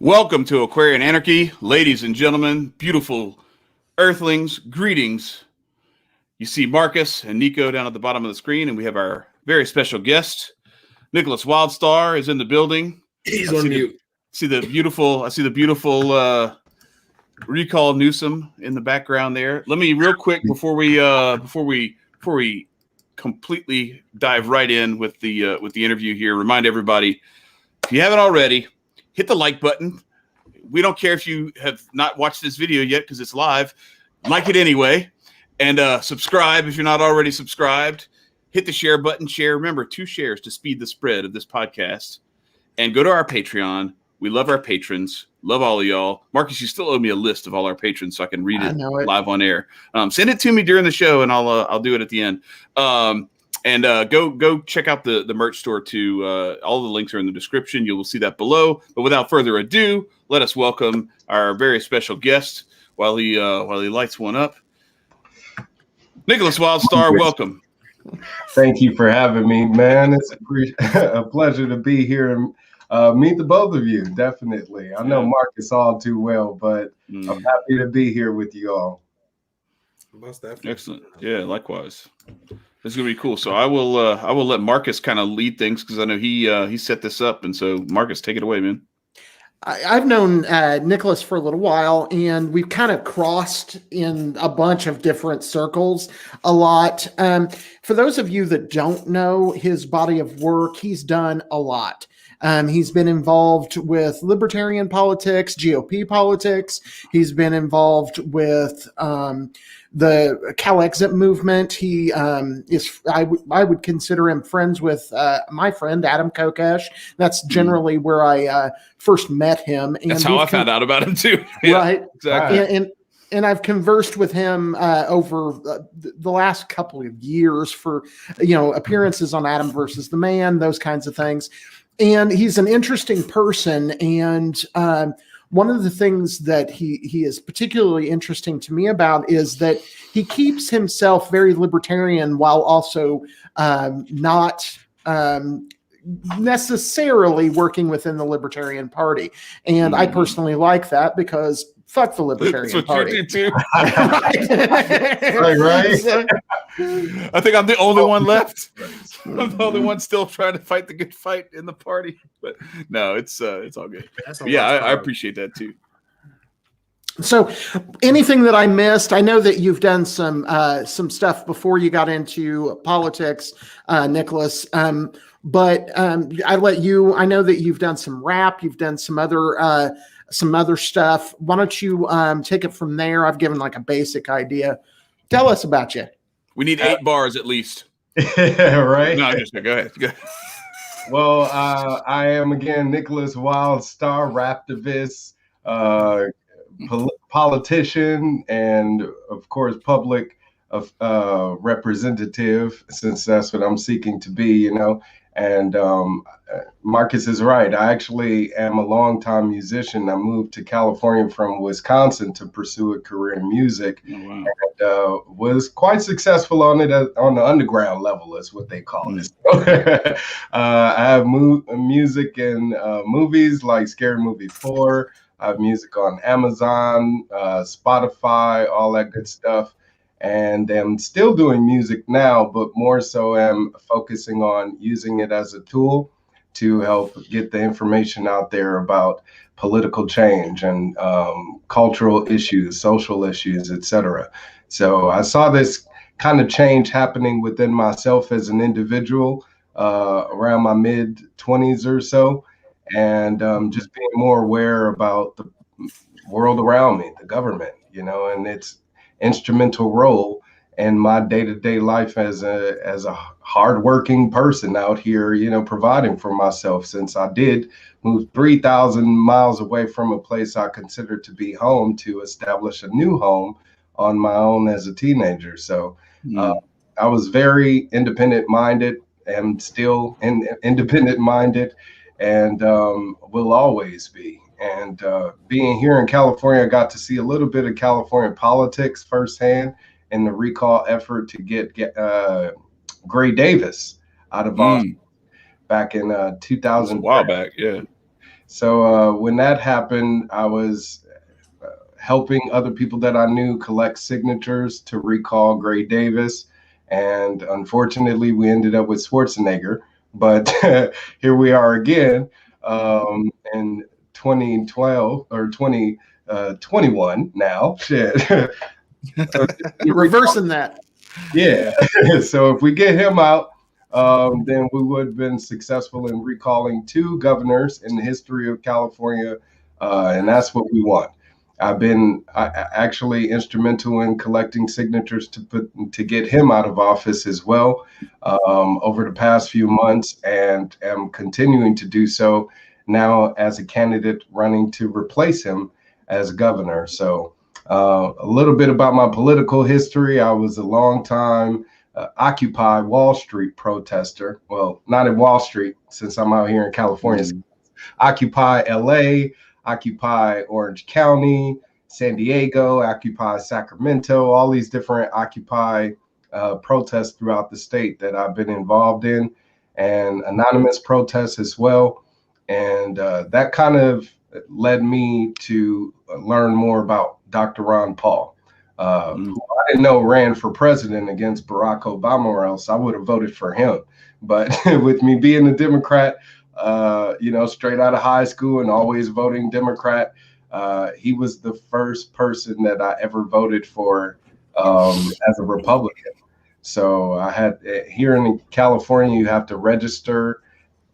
Welcome to Aquarian Anarchy, ladies and gentlemen, beautiful earthlings, greetings. You see Marcus and Nico down at the bottom of the screen, and we have our very special guest, Nickolas Wildstar, is in the building. He's on mute. I see the beautiful Recall Newsom in the background there. Let me real quick before we completely dive right in with the interview here, remind everybody, if you haven't already, hit the like button. We don't care if you have not watched this video yet because it's live. Like it anyway. And subscribe if you're not already subscribed. Hit the share button. Share. Remember, 2 shares to speed the spread of this podcast. And go to our Patreon. We love our patrons. Love all of y'all. Marcus, you still owe me a list of all our patrons so I can read it live on air. Send it to me during the show, and I'll do it at the end. And go check out the merch store too. All the links are in the description. You will see that below. But without further ado, let us welcome our very special guest while he lights one up. Nickolas Wildstar, welcome. Thank you for having me, man. It's a pleasure to be here and meet the both of you. Definitely, I know Marcus all too well, but I'm happy to be here with you all. Most definitely. Excellent. Yeah, likewise. This is gonna be cool. So I will let Marcus kind of lead things because I know he set this up, and so Marcus, take it away, man. I've known Nickolas for a little while, and we've kind of crossed in a bunch of different circles a lot. For those of you that don't know his body of work, he's done a lot. He's been involved with libertarian politics, GOP politics. He's been involved with the Cal Exit movement. He I would consider him friends with my friend Adam Kokesh. That's generally where I first met him. And that's how I found out about him too. Yeah, right, exactly. And I've conversed with him over the last couple of years for appearances on Adam versus the Man, those kinds of things. And he's an interesting person. And one of the things that he is particularly interesting to me about is that he keeps himself very libertarian while also not necessarily working within the Libertarian Party. And I personally like that because fuck the Libertarian Party. You do too. right. So, I think I'm the only one left. I'm the only one still trying to fight the good fight in the party. But no, it's all good. Yeah, I appreciate that too. So anything that I missed, I know that you've done some stuff before you got into politics, Nickolas. But I know that you've done some rap, you've done some other stuff. Why don't you take it from there? I've given like a basic idea. Tell us about you. We need 8 bars at least. Right? No, just go ahead. Go ahead. Well, I am again Nickolas Wildstar, raptivist, politician, and of course public representative, since that's what I'm seeking to be, And Marcus is right. I actually am a longtime musician. I moved to California from Wisconsin to pursue a career in music, and was quite successful on it on the underground level, is what they call it. I have music in movies like Scary Movie 4. I have music on Amazon, Spotify, all that good stuff. And I'm still doing music now, but more so am focusing on using it as a tool to help get the information out there about political change and cultural issues, social issues, etc. So I saw this kind of change happening within myself as an individual around my mid-20s or so, and just being more aware about the world around me, the government, and its instrumental role in my day-to-day life as a hardworking person out here, providing for myself, since I did move 3,000 miles away from a place I consider to be home to establish a new home on my own as a teenager. So I was very independent-minded, am still independent-minded, and will always be. And being here in California, I got to see a little bit of California politics firsthand in the recall effort to get Gray Davis out of Boston back in 2000. A while back, yeah. So when that happened, I was helping other people that I knew collect signatures to recall Gray Davis. And unfortunately, we ended up with Schwarzenegger. But here we are again in 2012 or 2021 now. Shit. Reversing that. Yeah. So if we get him out, then we would have been successful in recalling 2 governors in the history of California. And that's what we want. I've been actually instrumental in collecting signatures to get him out of office as well over the past few months, and am continuing to do so now as a candidate running to replace him as governor. So a little bit about my political history. I was a long time Occupy Wall Street protester. Well, not in Wall Street, since I'm out here in California. Occupy LA, Occupy Orange County, San Diego, Occupy Sacramento, all these different Occupy protests throughout the state that I've been involved in, and anonymous protests as well. And that kind of led me to learn more about Dr. Ron Paul, who I didn't know ran for president against Barack Obama, or else I would have voted for him. But with me being a Democrat, straight out of high school and always voting Democrat, he was the first person that I ever voted for as a Republican. So I had here in California, you have to register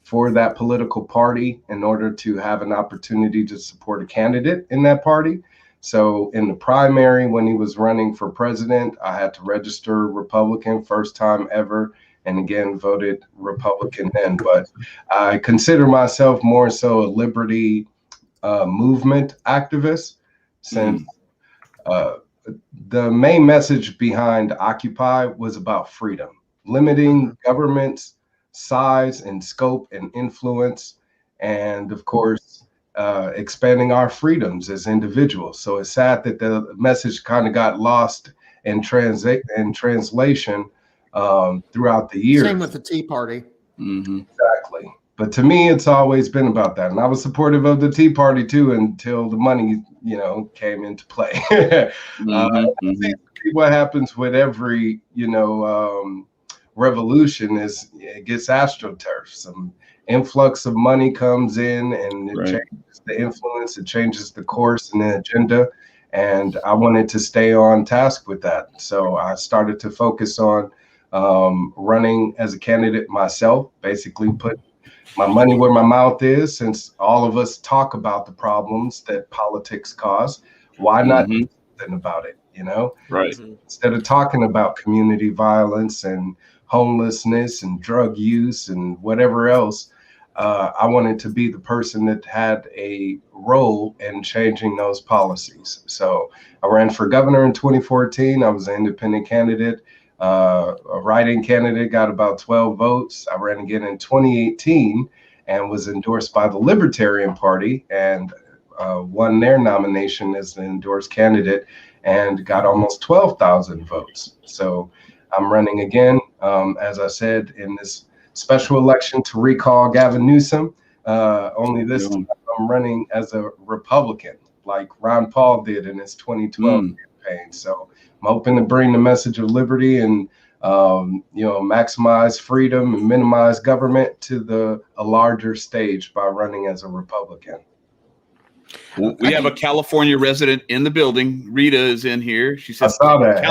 for that political party in order to have an opportunity to support a candidate in that party. So in the primary, when he was running for president, I had to register Republican, first time ever, and again voted Republican then. But I consider myself more so a liberty movement activist, since the main message behind Occupy was about freedom, limiting government's size and scope and influence, and of course expanding our freedoms as individuals. So it's sad that the message kind of got lost in translation throughout the years. Same with the Tea Party. Exactly. But to me, it's always been about that. And I was supportive of the Tea Party too, until the money, came into play. What happens with every, revolution is it gets astroturf. Some influx of money comes in, and it changes the influence, it changes the course and the agenda. And I wanted to stay on task with that. So I started to focus on running as a candidate myself, basically put my money where my mouth is, since all of us talk about the problems that politics cause. Why not do something about it, Right. Instead of talking about community violence and homelessness and drug use and whatever else, I wanted to be the person that had a role in changing those policies. So I ran for governor in 2014. I was an independent candidate. A write-in candidate, got about 12 votes. I ran again in 2018 and was endorsed by the Libertarian Party, and won their nomination as an endorsed candidate and got almost 12,000 votes. So I'm running again, as I said, in this special election to recall Gavin Newsom. Only this time I'm running as a Republican, like Ron Paul did in his 2012 campaign. So I'm hoping to bring the message of liberty and maximize freedom and minimize government to a larger stage by running as a Republican. We have a California resident in the building. Rita is in here. She says, I saw that.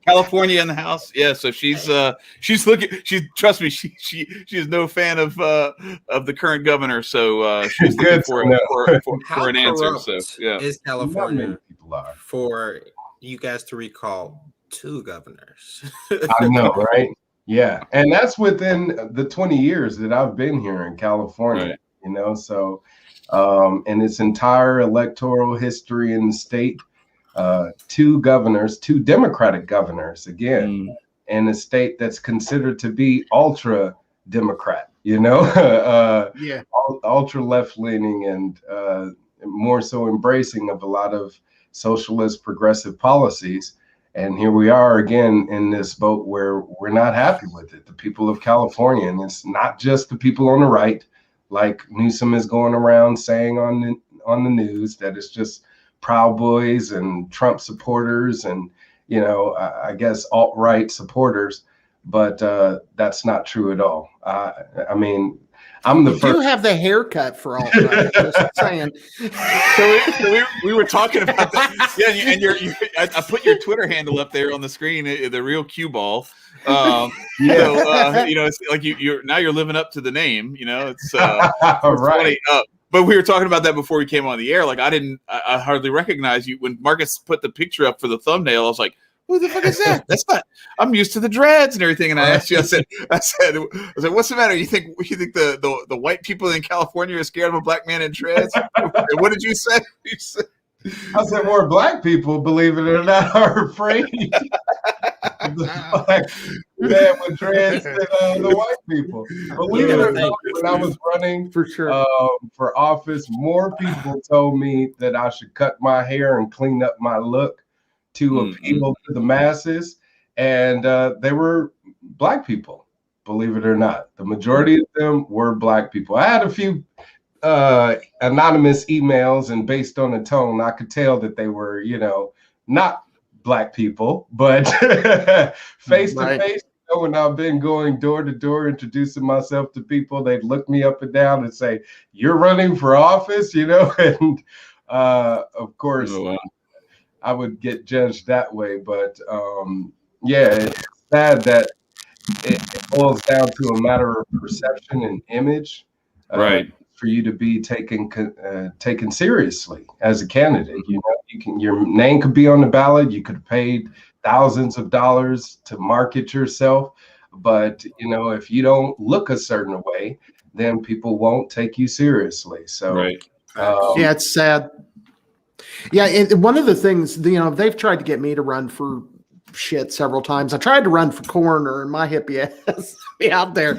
California in the house. Yeah, so she's looking. Trust me, she is no fan of the current governor. So she's looking for an answer. So yeah, is California for you guys to recall 2 governors? I know, right? Yeah, and that's within the 20 years that I've been here in California. Right. So in its entire electoral history in the state, 2 governors, 2 Democratic governors, again, in a state that's considered to be ultra Democrat, ultra left leaning, and more so embracing of a lot of socialist progressive policies. And here we are again in this boat where we're not happy with it. The people of California, and it's not just the people on the right, like Newsom is going around saying on the news, that it's just Proud Boys and Trump supporters and, you know, I guess alt-right supporters, but that's not true at all. I mean, I'm the you first. do have the haircut for all right. Just saying. So we were talking about that. Yeah, and I put your Twitter handle up there on the screen, the real cue ball. Yeah. So you know, it's like you're now you're living up to the name. You know, it's Right. funny. But we were talking about that before we came on the air. Like I hardly recognize you when Marcus put the picture up for the thumbnail. I was like, who the fuck is that? That's not. I'm used to the dreads and everything. And I asked you. I said, what's the matter? You think the white people in California are scared of a black man in dreads? And what did you say? You said, I said more black people, believe it or not, are afraid of the black man with dreads than the white people. Believe it or not, when I was running for sure for office, more people told me that I should cut my hair and clean up my look to appeal to the masses, and they were black people. Believe it or not, the majority of them were black people. I had a few anonymous emails, and based on the tone, I could tell that they were, you know, not black people, but face to face. You know, when I've been going door to door introducing myself to people, they'd look me up and down and say, "You're running for office," you know, and of course. Oh, wow. I would get judged that way, but yeah, it's sad that it boils down to a matter of perception and image, right? For you to be taken seriously as a candidate. You know, your name could be on the ballot. You could have paid thousands of dollars to market yourself, but you know, if you don't look a certain way, then people won't take you seriously. So, right. Yeah, it's sad. Yeah, and one of the things, you know, they've tried to get me to run for shit several times. I tried to run for coroner, and my hippie ass out there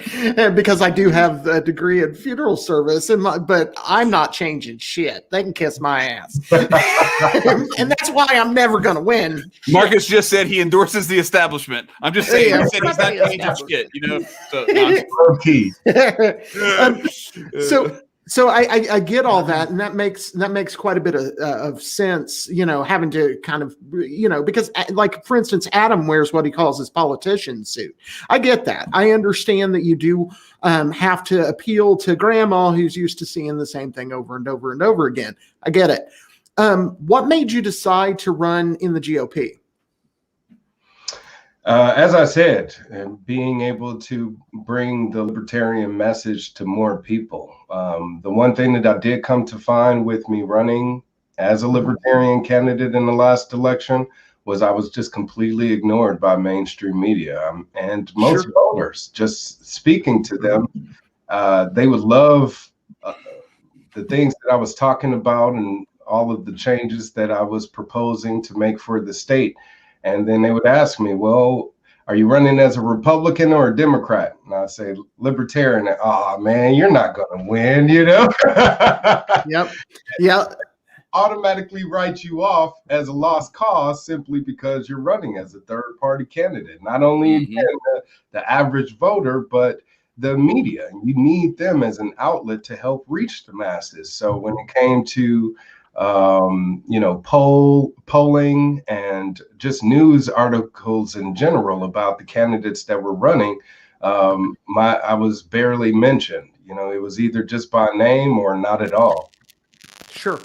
because I do have a degree in funeral service, but I'm not changing shit. They can kiss my ass, and that's why I'm never going to win. Marcus just said he endorses the establishment. I'm just saying, he said he's not changing shit. You know, so key. So I get all that, and that makes quite a bit of sense, you know, having to kind of, you know, because like, for instance, Adam wears what he calls his politician suit. I get that. I understand that you do have to appeal to grandma who's used to seeing the same thing over and over and over again. I get it. What made you decide to run in the GOP? As I said, being able to bring the libertarian message to more people. The one thing that I did come to find with me running as a libertarian candidate in the last election was I was just completely ignored by mainstream media and most voters. Just speaking to them, they would love the things that I was talking about and all of the changes that I was proposing to make for the state. And then they would ask me, well, are you running as a Republican or a Democrat? And I say, libertarian. Oh, man, you're not going to win, you know? Yep. Yeah. Automatically write you off as a lost cause simply because you're running as a third party candidate. Not only again, the average voter, but the media. You need them as an outlet to help reach the masses. So when it came to you know, polling and just news articles in general about the candidates that were running, I was barely mentioned. You know, it was either just by name or not at all. Sure.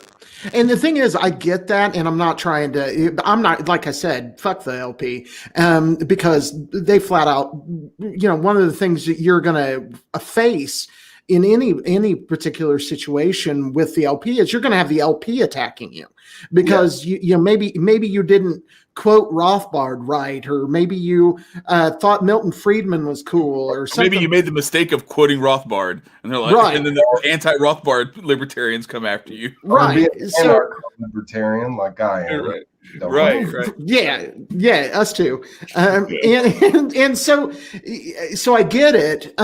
And the thing is, I get that, and I'm not, like I said, fuck the LP, because they flat out, you know, one of the things that you're going to face in any particular situation with the LP is you're going to have the LP attacking you because you know, maybe you didn't quote Rothbard right, or maybe you thought Milton Friedman was cool, or something. Maybe you made the mistake of quoting Rothbard, and they're like, right. And then the anti-Rothbard libertarians come after you, right? So libertarian, like I am, right. Yeah, us too, and so I get it.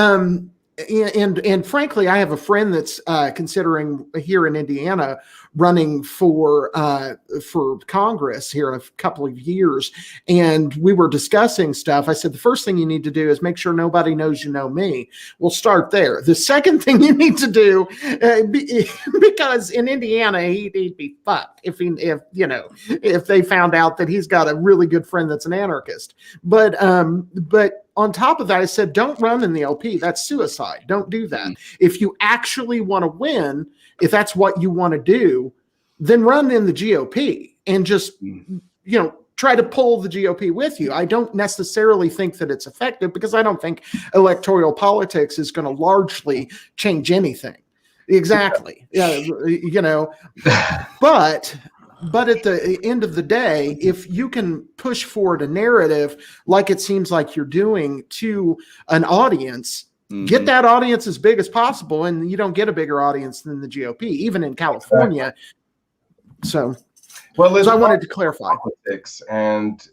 And frankly, I have a friend that's considering here in Indiana running for Congress here in a couple of years, and we were discussing stuff. I said, the first thing you need to do is make sure nobody knows you know me. We'll start there. The second thing you need to do, because in Indiana, he'd be fucked if they found out that he's got a really good friend that's an anarchist. But on top of that, I said, don't run in the LP. That's suicide. Don't do that. If you actually want to win, if that's what you want to do, then run in the GOP and just, try to pull the GOP with you. I don't necessarily think that it's effective, because I don't think electoral politics is going to largely change anything. Exactly. But at the end of the day, if you can push forward a narrative like it seems like you're doing to an audience, get that audience as big as possible, and you don't get a bigger audience than the GOP, even in California. So I wanted to clarify. Politics and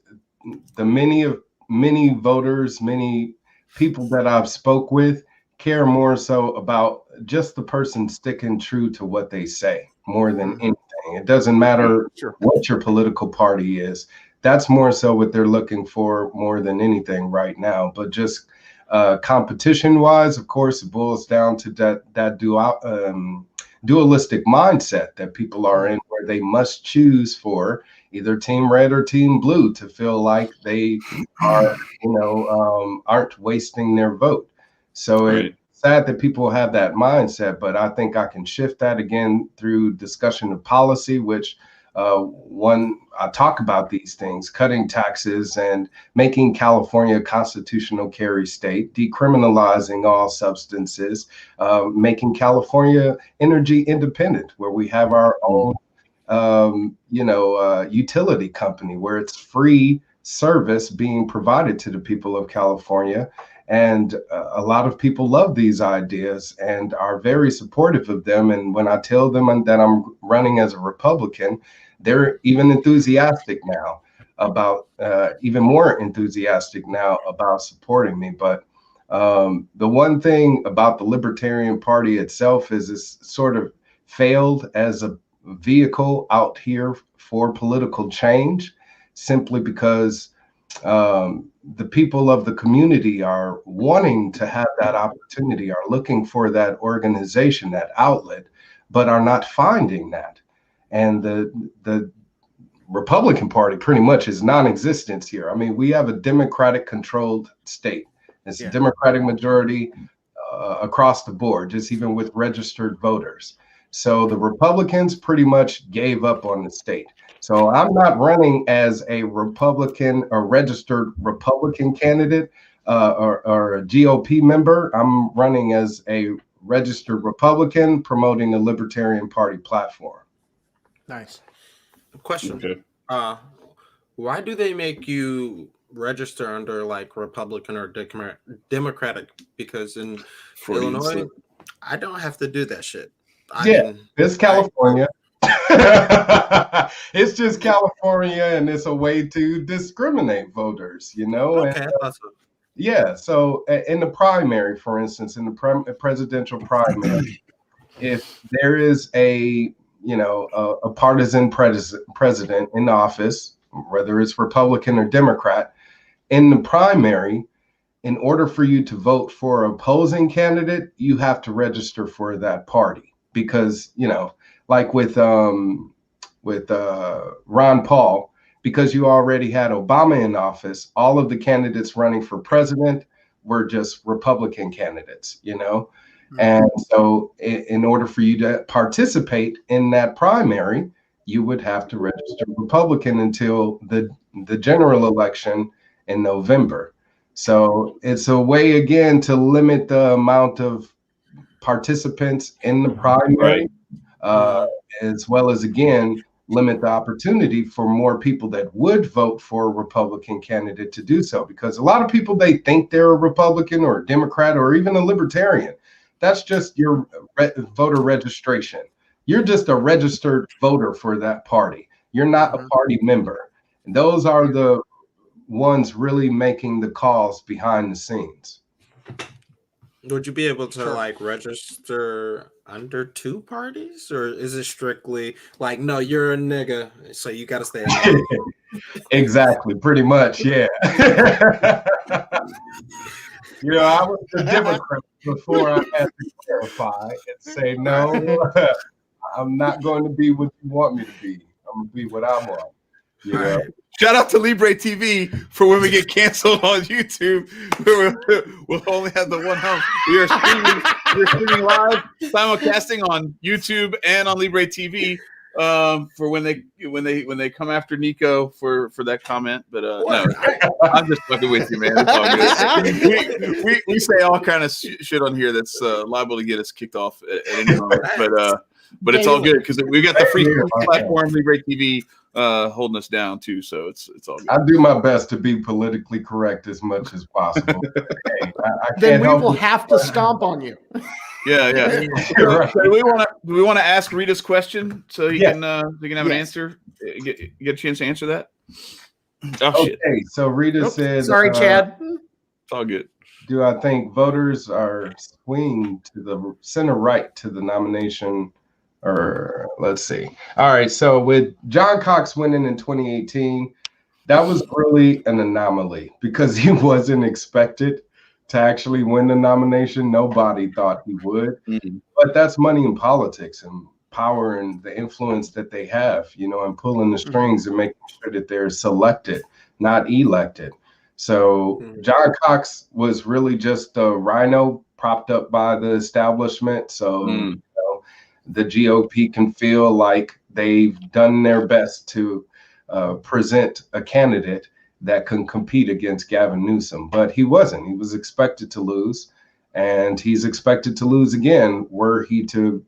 the many voters, many people that I've spoke with care more so about just the person sticking true to what they say more than anything. It doesn't matter what your political party is. That's more so what they're looking for more than anything right now. But just competition wise, of course, it boils down to that dualistic mindset that people are in, where they must choose for either team red or team blue to feel like they are, aren't wasting their vote. So it's sad that people have that mindset, but I think I can shift that again through discussion of policy, which I talk about these things: cutting taxes and making California a constitutional carry state, decriminalizing all substances, making California energy independent, where we have our own, utility company where it's free service being provided to the people of California. And a lot of people love these ideas and are very supportive of them. And when I tell them that I'm running as a Republican, they're even enthusiastic now about, even more enthusiastic now about supporting me. But the one thing about the Libertarian Party itself is it's sort of failed as a vehicle out here for political change, simply because the people of the community are wanting to have that opportunity, are looking for that organization, that outlet, but are not finding that. And the Republican Party pretty much is non-existent here. I mean, we have a Democratic controlled state. It's a Democratic majority across the board, just even with registered voters. So the Republicans pretty much gave up on the state. So I'm not running as a Republican or registered Republican candidate or a GOP member. I'm running as a registered Republican promoting the Libertarian Party platform. Nice. Question. Okay. Why do they make you register under like Republican or Democratic? Because in Illinois, I don't have to do that shit. It's California. It's just California, and it's a way to discriminate voters, Okay, and, so in the primary, for instance, in the presidential primary, if there is a partisan president in office, whether it's Republican or Democrat, in the primary, in order for you to vote for an opposing candidate, you have to register for that party. Because, like with Ron Paul, because you already had Obama in office, all of the candidates running for president were just Republican candidates, And so in order for you to participate in that primary, you would have to register Republican until the general election in November. So it's a way, again, to limit the amount of participants in the primary, as well as, again, limit the opportunity for more people that would vote for a Republican candidate to do so. Because a lot of people, they think they're a Republican or a Democrat or even a Libertarian. That's just your voter registration. You're just a registered voter for that party. You're not a party member. And those are the ones really making the calls behind the scenes. Would you be able to Sure. like register under 2 parties, or is it strictly like, no, you're a nigga, so you got to stay alive? Exactly, pretty much, yeah. I was a Democrat before I had to clarify and say, no, I'm not going to be what you want me to be. I'm going to be what I want. Shout out to Libre TV for when we get canceled on YouTube. We'll only have the one home. We are streaming live, simulcasting on YouTube and on Libre TV for when they come after Nico for that comment. But no, I'm just fucking with you, man. It's all good. we say all kind of shit on here that's liable to get us kicked off at any moment. But it's all good because we got the free platform Libre TV holding us down too, so it's all good. I do my best to be politically correct as much as possible. Hey, then we will have to stomp on you. Yeah. Right. So do we want to ask Rita's question so he can have an answer? Get a chance to answer that. Oh, shit. Okay, so Rita said, sorry, Chad. It's all good. Do I think voters are swinging to the center right to the nomination? Or let's see. All right. So with John Cox winning in 2018, that was really an anomaly because he wasn't expected to actually win the nomination. Nobody thought he would. Mm-hmm. But that's money in politics and power and the influence that they have, and pulling the strings and making sure that they're selected, not elected. So John Cox was really just a rhino propped up by the establishment. So the GOP can feel like they've done their best to present a candidate that can compete against Gavin Newsom, but he wasn't. He was expected to lose, and he's expected to lose again were he to,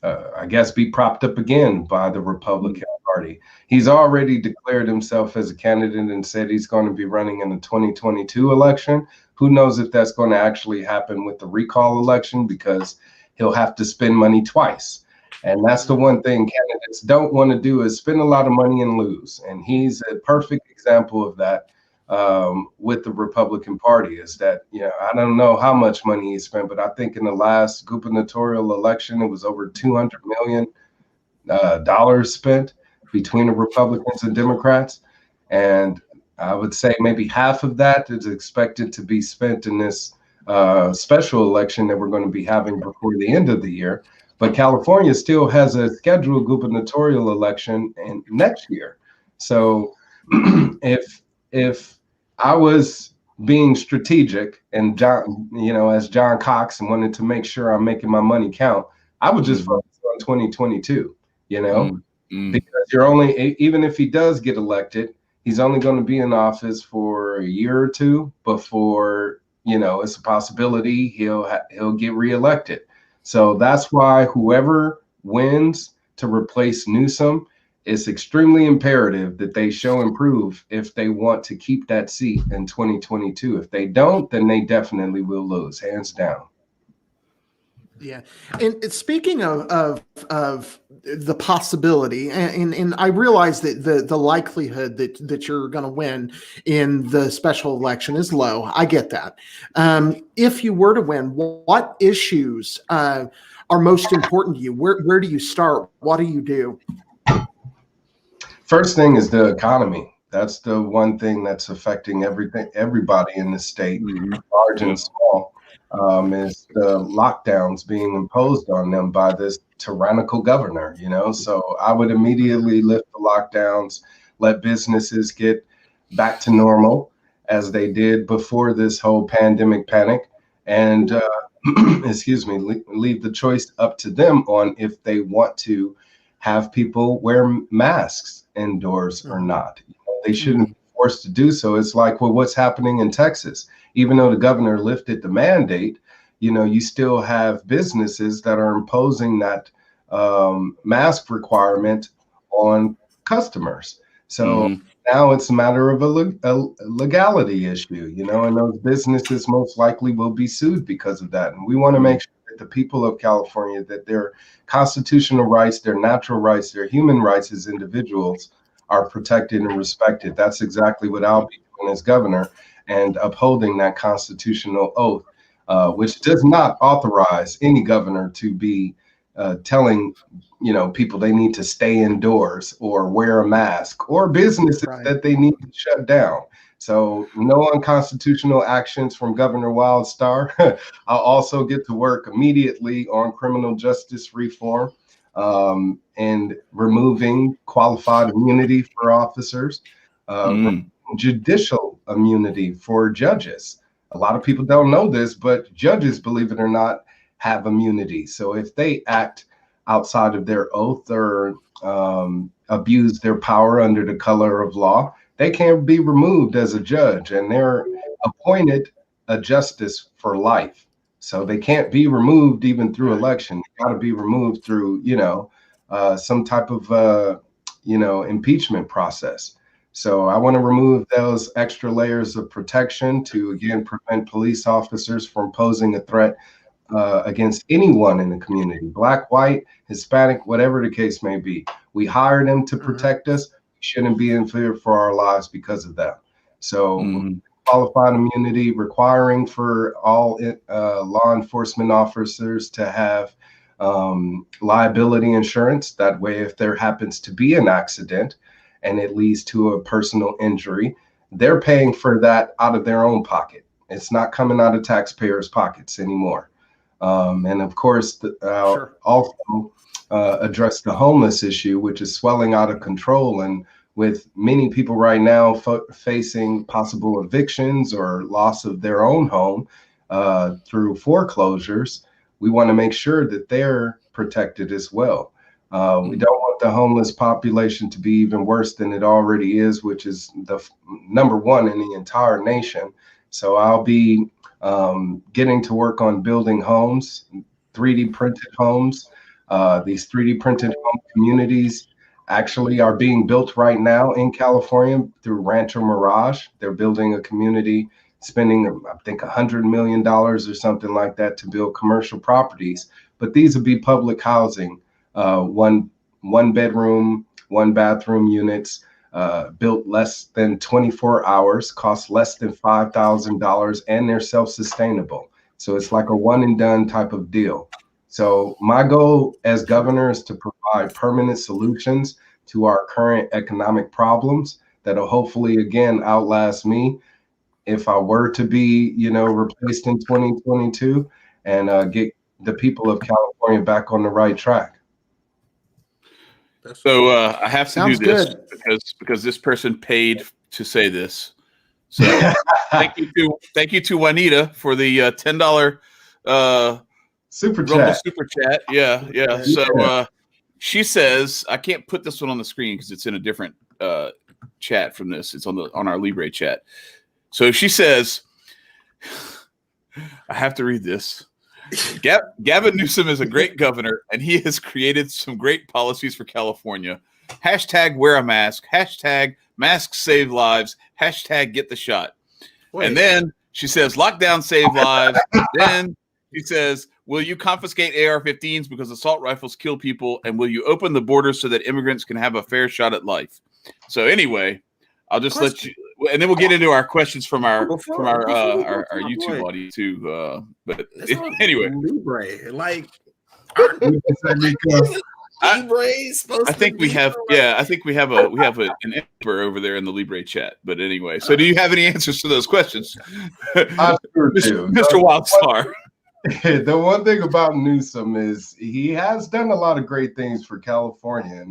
I guess, be propped up again by the Republican Party. He's already declared himself as a candidate and said he's going to be running in the 2022 election. Who knows if that's going to actually happen with the recall election, because he'll have to spend money twice. And that's the one thing candidates don't want to do, is spend a lot of money and lose. And he's a perfect example of that with the Republican Party, is that, I don't know how much money he spent, but I think in the last gubernatorial election, it was over $200 million spent between the Republicans and Democrats. And I would say maybe half of that is expected to be spent in this special election that we're going to be having before the end of the year. But California still has a scheduled gubernatorial election next year. So if I was being strategic and as John Cox, and wanted to make sure I'm making my money count, I would just focus on 2022, because you're only, even if he does get elected, he's only going to be in office for a year or two before, it's a possibility he'll get reelected. So that's why whoever wins to replace Newsom, it's extremely imperative that they show and prove if they want to keep that seat in 2022. If they don't, then they definitely will lose, hands down. Yeah, and speaking of the possibility, and I realize that the likelihood that you're going to win in the special election is low. I get that. If you were to win, what issues are most important to you? Where do you start? What do you do? First thing is the economy. That's the one thing that's affecting everybody in the state, large and small. Is the lockdowns being imposed on them by this tyrannical governor, So I would immediately lift the lockdowns, let businesses get back to normal as they did before this whole pandemic panic, and leave the choice up to them on if they want to have people wear masks indoors or not. They shouldn't be forced to do so. It's like, well, what's happening in Texas? Even though the governor lifted the mandate, you still have businesses that are imposing that mask requirement on customers. So now it's a matter of a legality issue, and those businesses most likely will be sued because of that. And we want to make sure that the people of California, that their constitutional rights, their natural rights, their human rights as individuals are protected and respected. That's exactly what I'll be doing as governor. and upholding that constitutional oath, which does not authorize any governor to be telling people they need to stay indoors or wear a mask, or businesses that they need to shut down. So no unconstitutional actions from Governor Wildstar. I'll also get to work immediately on criminal justice reform and removing qualified immunity for officers, judicial immunity for judges. A lot of people don't know this, but judges, believe it or not, have immunity. So if they act outside of their oath or abuse their power under the color of law, they can't be removed as a judge, and they're appointed a justice for life. So they can't be removed even through election. They got to be removed through, some type of, impeachment process. So I want to remove those extra layers of protection to, again, prevent police officers from posing a threat against anyone in the community, Black, white, Hispanic, whatever the case may be. We hire them to protect us. We shouldn't be in fear for our lives because of that. So qualified immunity, requiring for all law enforcement officers to have liability insurance. That way, if there happens to be an accident and it leads to a personal injury, they're paying for that out of their own pocket. It's not coming out of taxpayers' pockets anymore. And of course, also address the homeless issue, which is swelling out of control. And with many people right now facing possible evictions or loss of their own home through foreclosures, we want to make sure that they're protected as well. We don't want the homeless population to be even worse than it already is, which is the number one in the entire nation. So I'll be getting to work on building homes, 3D printed homes. These 3D printed home communities actually are being built right now in California through Rancho Mirage. They're building a community, spending, I think, $100 million or something like that to build commercial properties. But these would be public housing, one bedroom, one bathroom units, built less than 24 hours, cost less than $5,000, and they're self-sustainable. So it's like a one and done type of deal. So my goal as governor is to provide permanent solutions to our current economic problems that'll hopefully, again, outlast me if I were to be, replaced in 2022, and get the people of California back on the right track. So I have to do this because this person paid to say this. So thank you to Juanita for the $10 super chat. Yeah. So she says, I can't put this one on the screen because it's in a different chat from this. It's on our Libre chat. So she says, I have to read this. Gavin Newsom is a great governor, and he has created some great policies for California. Hashtag wear a mask. Hashtag masks save lives. Hashtag get the shot. Wait. And then she says, lockdown save lives. Then she says, will you confiscate AR-15s because assault rifles kill people? And will you open the borders so that immigrants can have a fair shot at life? So anyway, I'll just let you, and then we'll get into our questions from our YouTube audience too. But anyway, Libre, like I think we have an emperor over there in the Libre chat. But anyway, so do you have any answers to those questions, I sure do. Mr. Wildstar? The one thing about Newsom is he has done a lot of great things for California,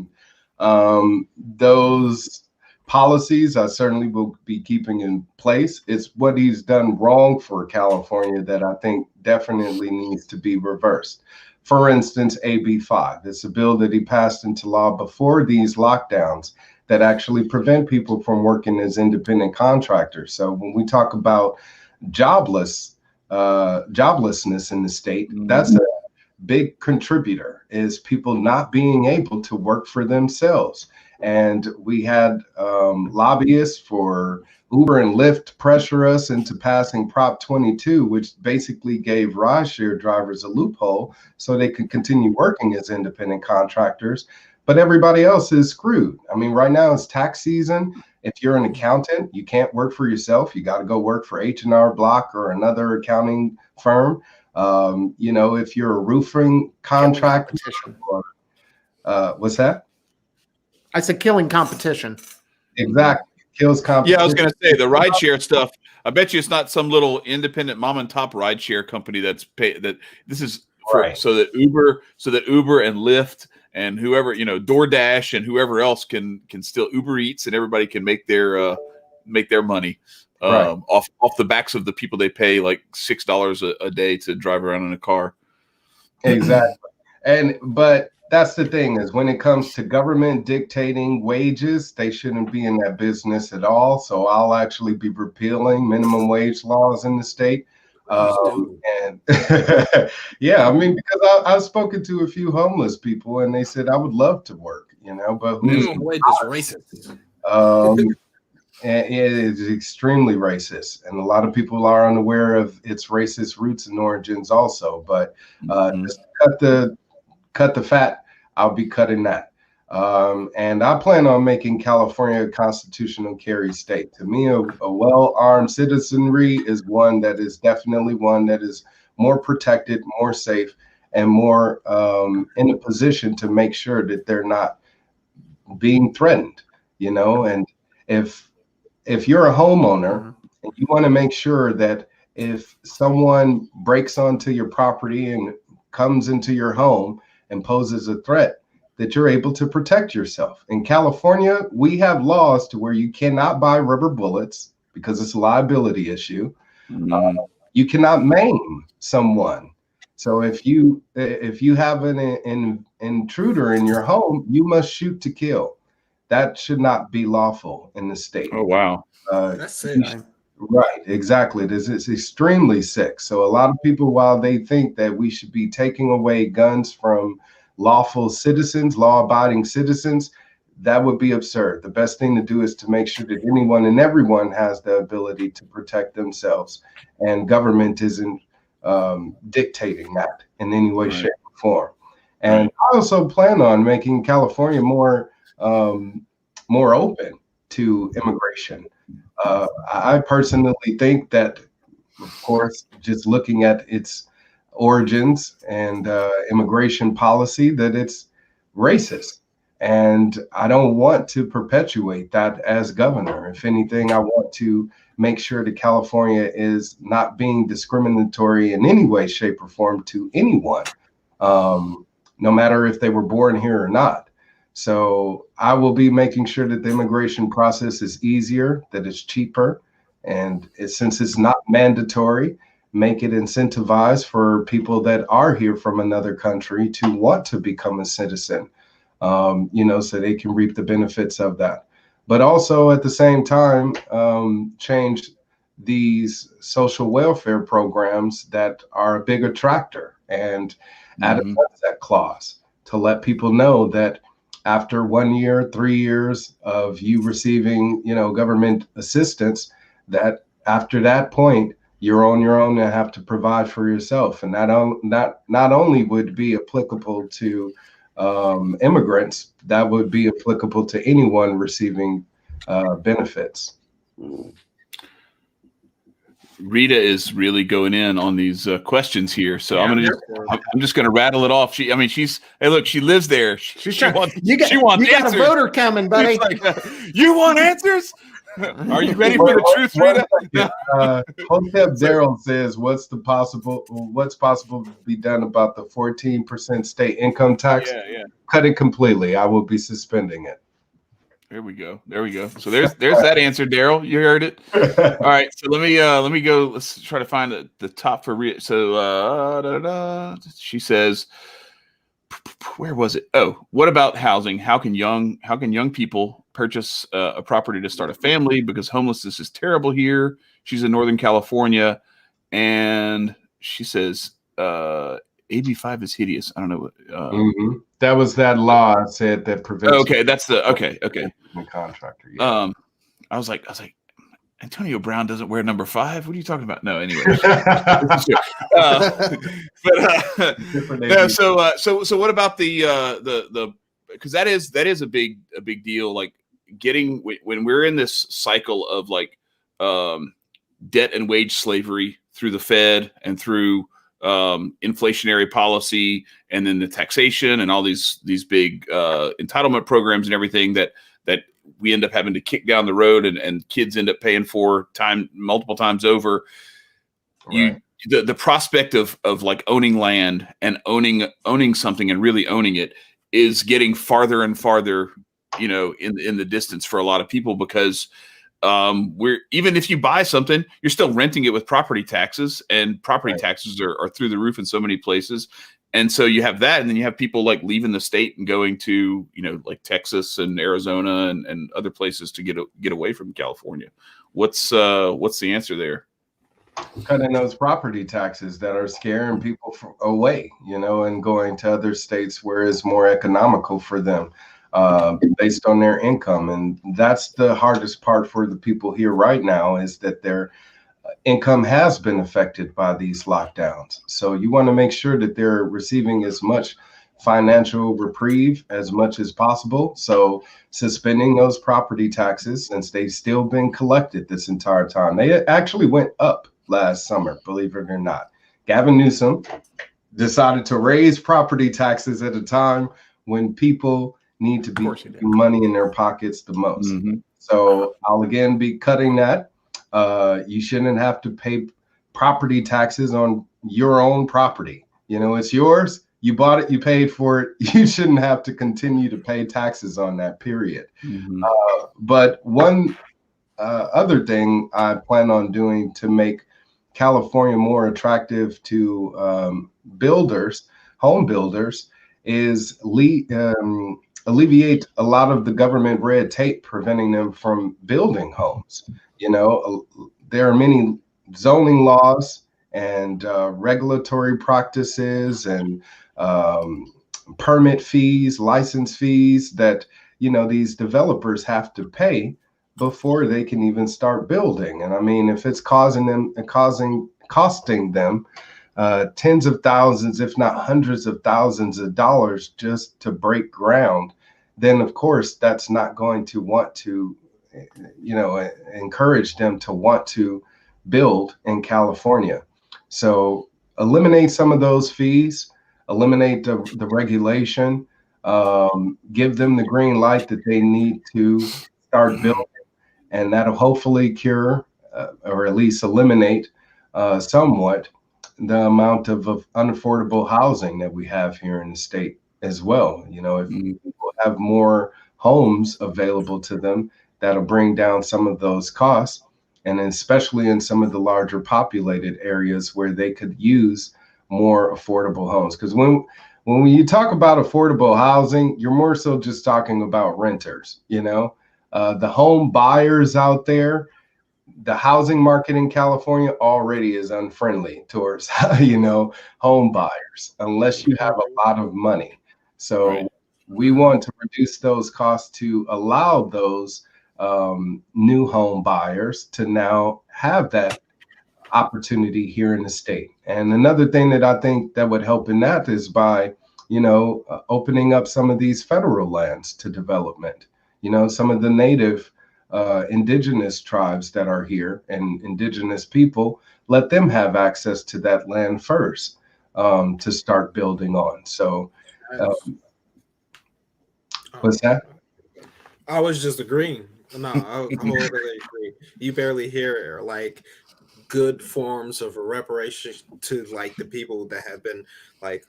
and those policies I certainly will be keeping in place. It's what he's done wrong for California that I think definitely needs to be reversed. For instance, AB 5. It's a bill that he passed into law before these lockdowns that actually prevent people from working as independent contractors. So when we talk about joblessness in the state, that's a big contributor, is people not being able to work for themselves. And we had lobbyists for Uber and Lyft pressure us into passing Prop 22, which basically gave rideshare drivers a loophole so they could continue working as independent contractors. But everybody else is screwed. I mean, right now it's tax season. If you're an accountant, you can't work for yourself. You got to go work for H&R Block or another accounting firm. You know, if you're a roofing contractor, what's that? I said killing competition. Exactly. Kills competition. Yeah, I was going to say the rideshare stuff. I bet you it's not some little independent mom and top rideshare company that's paid. That this is for, Right. so that Uber and Lyft and whoever, you know, DoorDash and whoever else can still Uber Eats, and everybody can make their money Right. off the backs of the people they pay like $6 a day to drive around in a car. Exactly. But that's the thing, is when it comes to government dictating wages, they shouldn't be in that business at all. So I'll actually be repealing minimum wage laws in the state. And yeah, I mean, because I've spoken to a few homeless people and they said, I would love to work, you know, but minimum wage is racist. And it is extremely racist, and a lot of people are unaware of its racist roots and origins also. But just to cut the fat, I'll be cutting that. And I plan on making California a constitutional carry state. To me, a well-armed citizenry is one that is definitely one that is more protected, more safe, and more in a position to make sure that they're not being threatened, you know. And if you're a homeowner and you want to make sure that if someone breaks onto your property and comes into your home and poses a threat, that you're able to protect yourself. In California, we have laws to where you cannot buy rubber bullets because it's a liability issue. You cannot maim someone. So if you have an intruder in your home, you must shoot to kill. That should not be lawful in the state. Oh, wow. That's sick. Right, exactly. It's extremely sick. So a lot of people, while they think that we should be taking away guns from lawful citizens, law-abiding citizens, that would be absurd. The best thing to do is to make sure that anyone and everyone has the ability to protect themselves, and government isn't dictating that in any way, shape, or form. And I also plan on making California more open to immigration. I personally think that, of course, just looking at its origins and immigration policy, that it's racist. And I don't want to perpetuate that as governor. If anything, I want to make sure that California is not being discriminatory in any way, shape, or form to anyone, no matter if they were born here or not. So I will be making sure that the immigration process is easier, that it's cheaper, and since it's not mandatory, make it incentivized for people that are here from another country to want to become a citizen, you know, so they can reap the benefits of that. But also at the same time, change these social welfare programs that are a big attractor, and add a sunset clause to let people know that after 1 year, 3 years of you receiving, you know, government assistance, that after that point, you're on your own and have to provide for yourself. And that not only would be applicable to immigrants, that would be applicable to anyone receiving benefits. Rita is really going in on these questions here, so I'm just gonna rattle it off. Hey, look, she lives there. She wants got a voter coming, buddy. Like, you want answers? Are you ready for the truth, Rita? Hotep Daryl says, what's possible to be done about the 14% state income tax? Yeah. Cut it completely. I will be suspending it. There we go. So there's that answer, Daryl. You heard it. All right. So let me go. Let's try to find the top for Rita. So she says, where was it? Oh, what about housing? How can young people purchase a property to start a family? Because homelessness is terrible here. She's in Northern California, and she says AB5 is hideous. I don't know what. That was that law I said that prevents. Okay, that's the okay. The contractor. Yeah. I was like, Antonio Brown doesn't wear number 5. What are you talking about? No, anyway. So what about the because that is a big deal. Like when we're in this cycle of like debt and wage slavery through the Fed and through inflationary policy, and then the taxation and all these big entitlement programs and everything that we end up having to kick down the road, and kids end up paying for multiple times over. Right. The prospect of like owning land and owning something and really owning it is getting farther and farther, in the distance for a lot of people, because even if you buy something, you're still renting it with property taxes, and property taxes are through the roof in so many places. And so you have that, and then you have people like leaving the state and going to, like Texas and Arizona and other places to get away from California. What's the answer there? Cutting those property taxes that are scaring people away, and going to other states where it's more economical for them. Based on their income. And that's the hardest part for the people here right now, is that their income has been affected by these lockdowns. So you want to make sure that they're receiving as much financial reprieve as much as possible. So suspending those property taxes, since they've still been collected this entire time. They actually went up last summer, believe it or not. Gavin Newsom decided to raise property taxes at a time when people need to be putting money in their pockets the most. Mm-hmm. So I'll again be cutting that. You shouldn't have to pay property taxes on your own property. It's yours. You bought it, you paid for it. You shouldn't have to continue to pay taxes on that, period. Mm-hmm. But one other thing I plan on doing to make California more attractive to home builders, is alleviate a lot of the government red tape preventing them from building homes. There are many zoning laws and regulatory practices and permit fees, license fees that, these developers have to pay before they can even start building. And I mean, if it's costing them tens of thousands, if not hundreds of thousands of dollars just to break ground, then of course that's not going to want to, encourage them to want to build in California. So eliminate some of those fees, eliminate the regulation, give them the green light that they need to start building, and that'll hopefully cure or at least eliminate somewhat the amount of unaffordable housing that we have here in the state as well. If people have more homes available to them, that'll bring down some of those costs, and especially in some of the larger populated areas where they could use more affordable homes. Because when you talk about affordable housing, you're more so just talking about renters. The home buyers out there, the housing market in California already is unfriendly towards, home buyers, unless you have a lot of money. So we want to reduce those costs to allow those new home buyers to now have that opportunity here in the state. And another thing that I think that would help in that is by, opening up some of these federal lands to development. Some of the native indigenous tribes that are here and indigenous people, let them have access to that land first to start building on. So what's that? I was just agreeing. No, I'm totally agree. You barely hear like good forms of reparation to like the people that have been like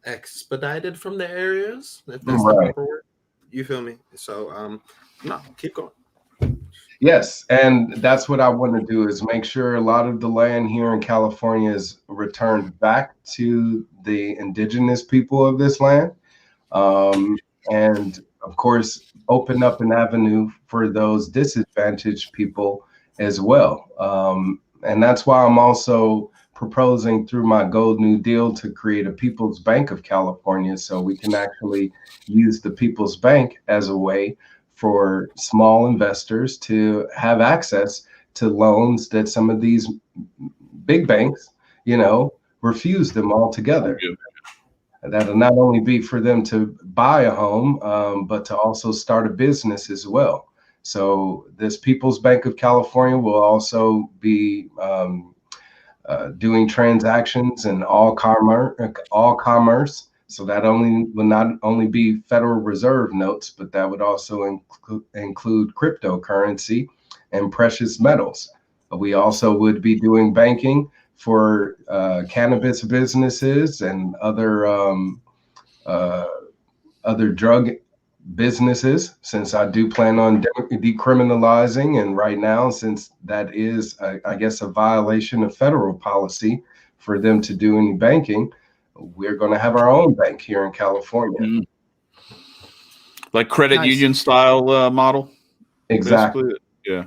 expedited from the areas, if that's the proper word. You feel me? So no, keep going. Yes, and that's what I want to do, is make sure a lot of the land here in California is returned back to the indigenous people of this land. And of course, open up an avenue for those disadvantaged people as well. And that's why I'm also proposing through my Gold New Deal to create a People's Bank of California, so we can actually use the People's Bank as a way for small investors to have access to loans that some of these big banks, refuse them altogether. that'll not only be for them to buy a home, but to also start a business as well. So this People's Bank of California will also be doing transactions in all commerce. So that will not only be Federal Reserve notes, but that would also include cryptocurrency and precious metals. We also would be doing banking for cannabis businesses and other drug businesses, since I do plan on decriminalizing. And right now, since that is, I guess, a violation of federal policy for them to do any banking, we're going to have our own bank here in California. Mm-hmm. Like credit union style model? Exactly. Basically. Yeah.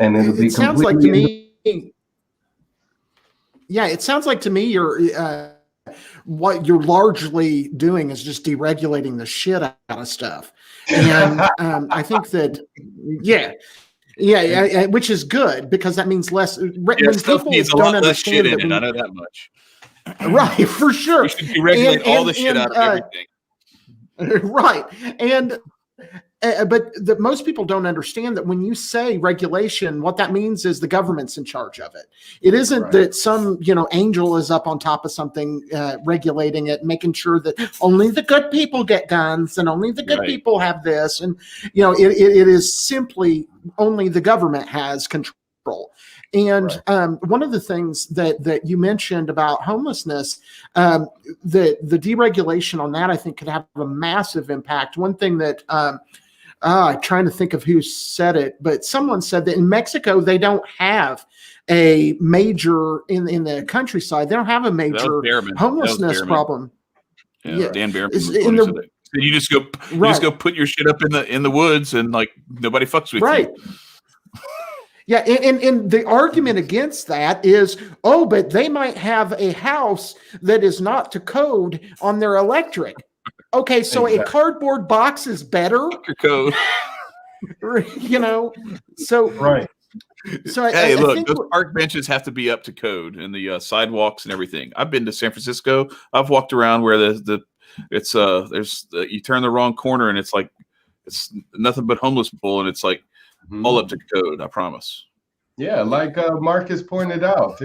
And it'll be sounds like to me. Yeah, it sounds like to me you're what you're largely doing is just deregulating the shit out of stuff, and I think that which is good, because that means less. When people needs a lot less shit in it. I know that much. Right, for sure. We should deregulate all the shit out of everything. Right, and. But most people don't understand that when you say regulation, what that means is the government's in charge of it. It isn't that some, angel is up on top of something, regulating it, making sure that only the good people get guns and only the good people have this. And, it is simply only the government has control. And one of the things that you mentioned about homelessness, the deregulation on that, I think, could have a massive impact. One thing that I'm trying to think of who said it, but someone said that in Mexico, they don't have a major, in the countryside, they don't have a major homelessness problem. Yeah, Dan Behrman. You just go put your shit up in the woods, and like nobody fucks with you. Yeah, and the argument against that is, but they might have a house that is not to code on their electric. Okay, so a cardboard box is better. Your code. So right. So hey, look, those park benches have to be up to code, and the sidewalks and everything. I've been to San Francisco. I've walked around where you turn the wrong corner, and it's nothing but homeless people, and it's like all up to code. I promise. Yeah, like Marcus pointed out,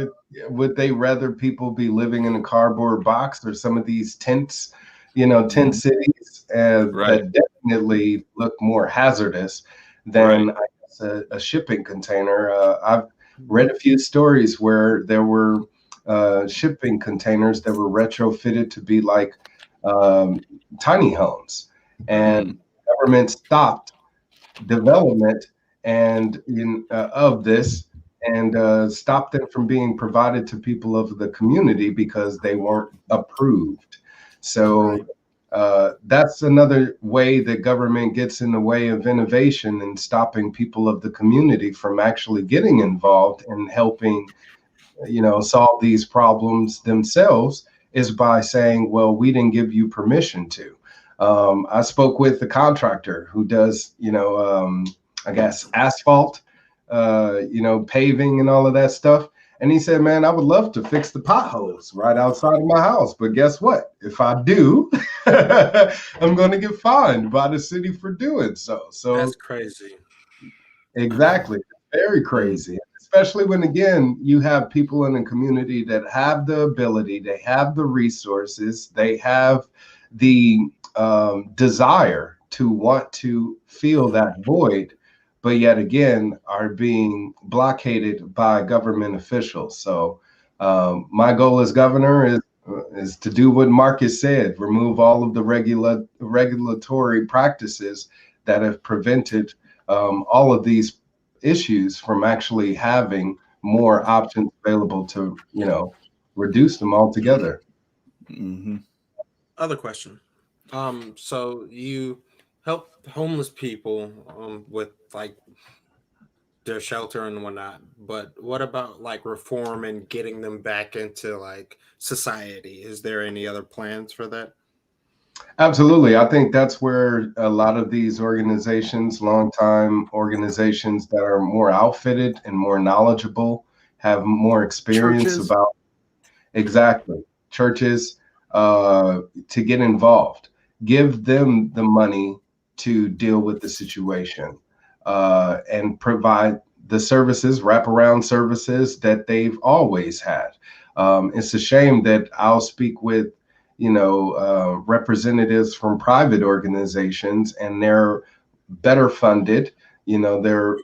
would they rather people be living in a cardboard box or some of these tents? Tent cities that definitely look more hazardous than I guess a shipping container. I've read a few stories where there were shipping containers that were retrofitted to be like tiny homes, and the government stopped development of this and stopped them from being provided to people of the community because they weren't approved. So that's another way that government gets in the way of innovation and stopping people of the community from actually getting involved and helping, solve these problems themselves, is by saying, well, we didn't give you permission to. I spoke with the contractor who does, I guess, asphalt, paving and all of that stuff. And he said, man, I would love to fix the potholes right outside of my house. But guess what? If I do, I'm going to get fined by the city for doing so. So that's crazy. Exactly. Very crazy. Especially when, again, you have people in the community that have the ability, they have the resources, they have the desire to want to fill that void, but yet again are being blockaded by government officials. So my goal as governor is to do what Marcus said, remove all of the regulatory practices that have prevented all of these issues from actually having more options available to, reduce them altogether. Mm-hmm. Other question. So you help homeless people with like their shelter and whatnot, but what about like reform and getting them back into like society? Is there any other plans for that? Absolutely. I think that's where a lot of these organizations, longtime organizations that are more outfitted and more knowledgeable, have more experience Churches. about exactly churches. to get involved. Give them the money to deal with the situation and provide the services, wraparound services that they've always had. It's a shame that I'll speak with, representatives from private organizations, and they're better funded. They're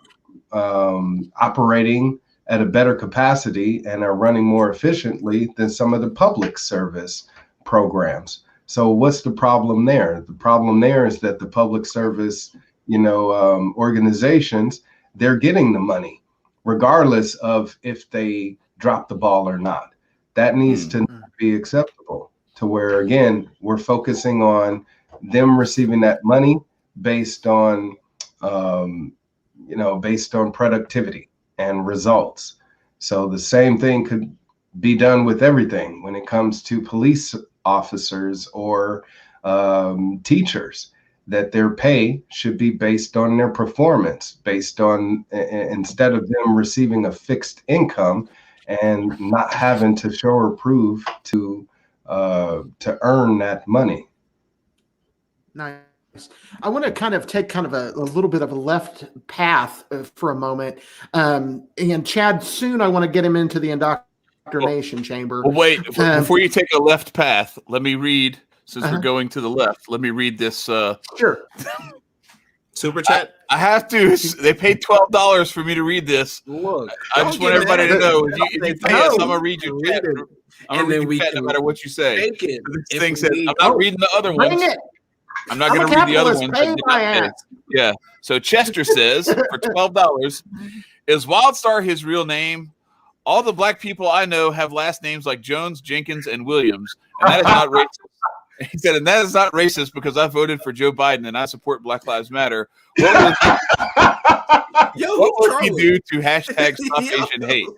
operating at a better capacity and are running more efficiently than some of the public service programs. So what's the problem there? The problem there is that the public service, organizations, they're getting the money, regardless of if they drop the ball or not. That needs to be acceptable, to where, again, we're focusing on them receiving that money based on, based on productivity and results. So the same thing could be done with everything when it comes to police officers or teachers, that their pay should be based on their performance, based on, instead of them receiving a fixed income and not having to show or prove to earn that money. Nice. I want to kind of take a little bit of a left path for a moment. And Chad, soon I want to get him into the indoctrination chamber. Well, wait, before you take a left path, let me read, since we're going to the left, let me read this. Sure. Super chat. I have to. They paid $12 for me to read this. Look, I just want everybody to know, if you pay us, I'm going to read your chat. I'm going to read your chat no matter what you say. This thing says, I'm not reading the other ones. I'm not going to read the other ones. Yeah. So Chester says, for $12, is Wildstar his real name? All the black people I know have last names like Jones, Jenkins, and Williams, and that is not racist. He said, and that is not racist because I voted for Joe Biden and I support Black Lives Matter. What would he do to hashtag Stop Asian Hate?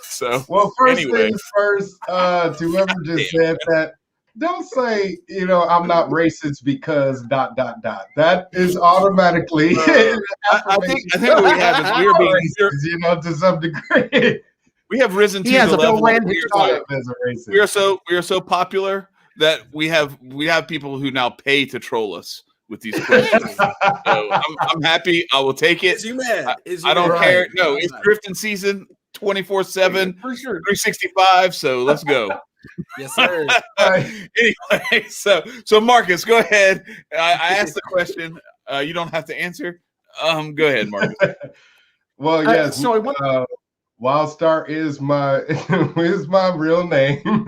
So, well, first anyway. things first, to whoever just said that, don't say, I'm not racist because ... That is automatically. I think what we have is we're being racist, to some degree. We have risen to the level. We are so popular that we have people who now pay to troll us with these questions. So I'm happy. I will take it. Is you mad? I don't care. No, it's drifting season 24/7, 365. So let's go. Yes, sir. Anyway, so Marcus, go ahead. I asked the question. You don't have to answer. Go ahead, Marcus. Well, yes. Wildstar is my real name.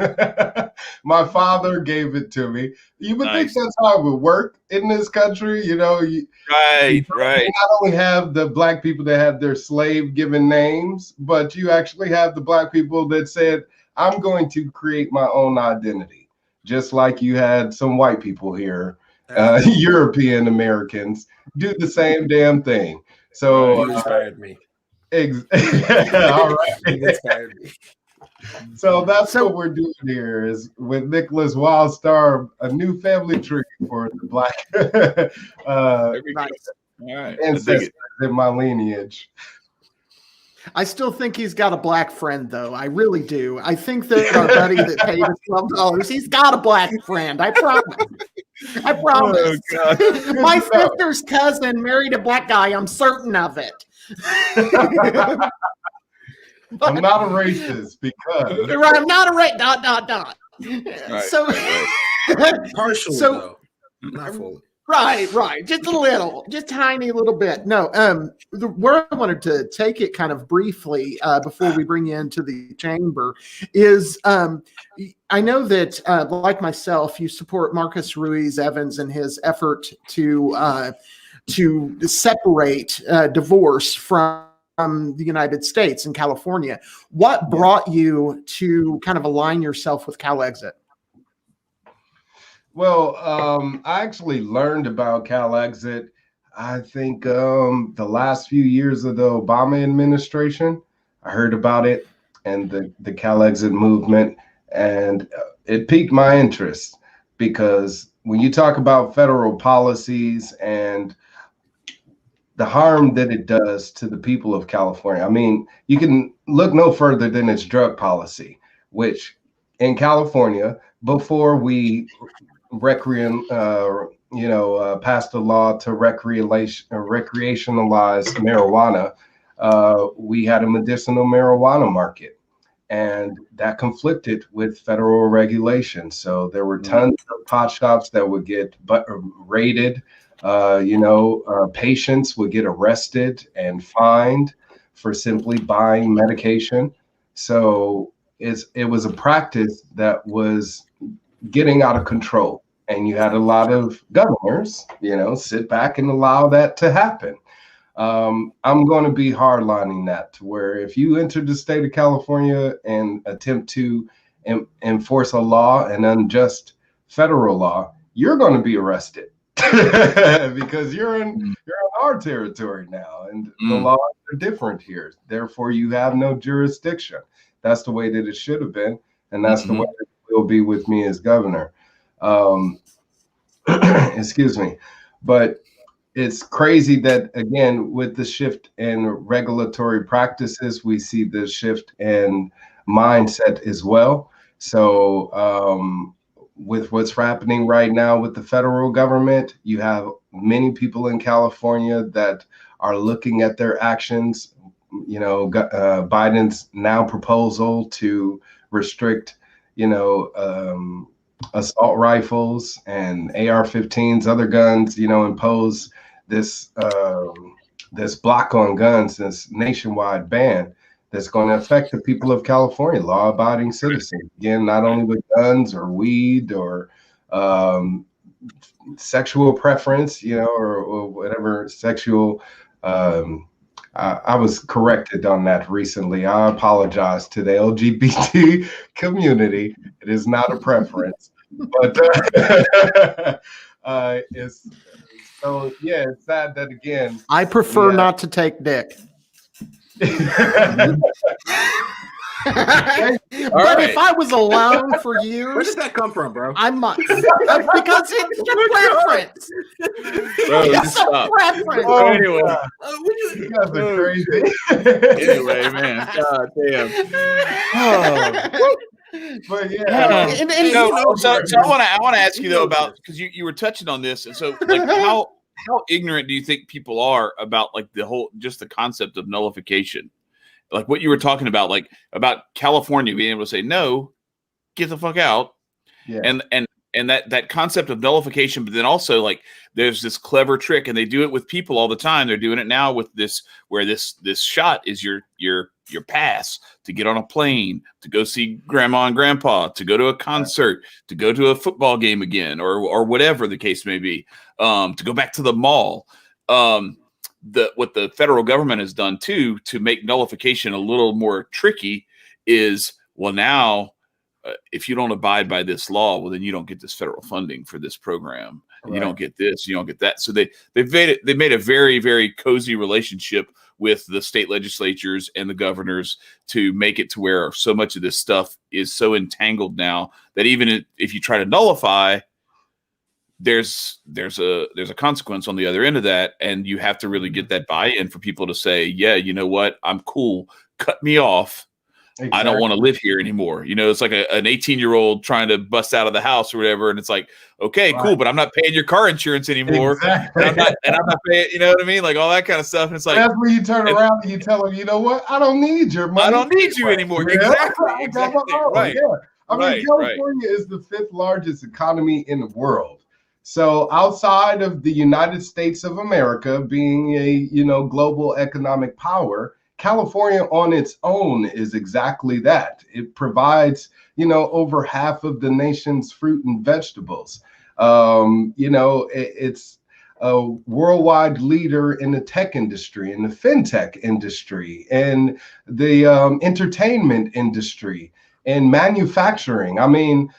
My father gave it to me. You would think that's how it would work in this country, Right. You not only have the black people that have their slave given names, but you actually have the black people that said, I'm going to create my own identity, just like you had some white people here, European Americans, do the same damn thing. So you inspired me. All right. So that's what we're doing here is with Nickolas Wildstar, a new family tree for the black ancestors in my lineage. I still think he's got a black friend, though. I really do. I think that our buddy that paid us $12, he's got a black friend. I promise. I promise. Oh, my sister's cousin married a black guy. I'm certain of it. I'm not a racist because I'm not a racist. ... Right. So partially, though, not fully. Right. Just a little, just tiny little bit. No, where I wanted to take it kind of briefly before we bring you into the chamber is I know that like myself, you support Marcus Ruiz Evans and his effort to separate divorce from the United States and California. What brought you to kind of align yourself with CalExit? Well, I actually learned about CalExit, I think the last few years of the Obama administration. I heard about it and the CalExit movement, and it piqued my interest because when you talk about federal policies and the harm that it does to the people of California, I mean, you can look no further than its drug policy, which in California, before we passed a law to recreationalize marijuana, we had a medicinal marijuana market, and that conflicted with federal regulation. So there were tons of pot shops that would get raided. Patients would get arrested and fined for simply buying medication. So it was a practice that was getting out of control. And you had a lot of governors, sit back and allow that to happen. I'm going to be hardlining that to where if you enter the state of California and attempt to enforce a law, an unjust federal law, you're going to be arrested because you're in our territory now, and the laws are different here. Therefore, you have no jurisdiction. That's the way that it should have been, and that's the way it will be with me as governor. Excuse me, but it's crazy that, again, with the shift in regulatory practices, we see the shift in mindset as well. So with what's happening right now with the federal government, you have many people in California that are looking at their actions. Biden's now proposal to restrict, assault rifles and AR-15s, other guns, impose this block on guns, this nationwide ban that's going to affect the people of California, law-abiding citizens. Again, not only with guns or weed or sexual preference, or whatever sexual. I was corrected on that recently. I apologize to the LGBT community. It is not a preference, but it's sad that, again, I prefer not to take dick. But if I was alone for years, where does that come from, bro? I might, because it's a preference. It's a preference. Oh, Anyway, you guys are crazy. anyway, man, god damn. Oh. But yeah, So I want to ask you though about, because you were touching on this, and so like how ignorant do you think people are about like the concept of nullification? Like what you were talking about, like about California being able to say no, get the fuck out, and that concept of nullification. But then also like there's this clever trick, and they do it with people all the time. They're doing it now with this, where this shot is your pass to get on a plane, to go see grandma and grandpa, to go to a concert, to go to a football game again, or whatever the case may be, to go back to the mall. What the federal government has done too to make nullification a little more tricky is, well, now if you don't abide by this law, well, then you don't get this federal funding for this program. Right. You don't get this, you don't get that. So they've made a very, very cozy relationship with the state legislatures and the governors to make it to where so much of this stuff is so entangled now that even if you try to nullify, there's a consequence on the other end of that, and you have to really get that buy-in for people to say, yeah, you know what, I'm cool, cut me off. Exactly. I don't want to live here anymore. It's like an 18-year-old trying to bust out of the house or whatever, and it's like, okay, cool, but I'm not paying your car insurance anymore. Exactly. And I'm not paying, you know what I mean? Like all that kind of stuff. And it's like, that's where you turn around and you tell them, you know what, I don't need your money. I don't need you anymore. Yeah. Exactly. Right. Yeah. I mean, California is the 5th largest economy in the world. So outside of the United States of America being a, global economic power, California on its own is exactly that. It provides, over half of the nation's fruit and vegetables. It's a worldwide leader in the tech industry, in the fintech industry, and the entertainment industry, and manufacturing. I mean,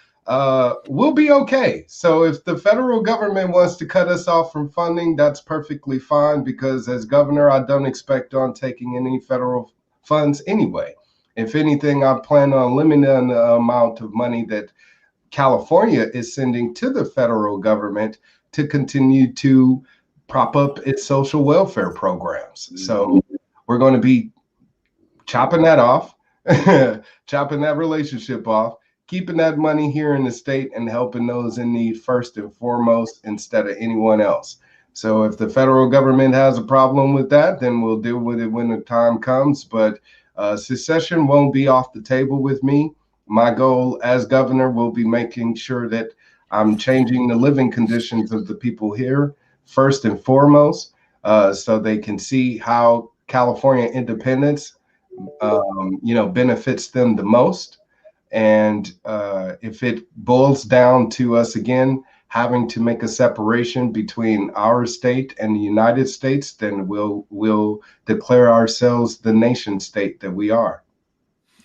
we'll be okay. So if the federal government wants to cut us off from funding, that's perfectly fine, because as governor, I don't expect on taking any federal funds anyway. If anything, I plan on limiting the amount of money that California is sending to the federal government to continue to prop up its social welfare programs. So we're going to be chopping that off, chopping that relationship off, keeping that money here in the state and helping those in need first and foremost instead of anyone else. So if the federal government has a problem with that, then we'll deal with it when the time comes. But secession won't be off the table with me. My goal as governor will be making sure that I'm changing the living conditions of the people here first and foremost, so they can see how California independence, benefits them the most. And if it boils down to us again having to make a separation between our state and the United States, then we'll declare ourselves the nation state that we are.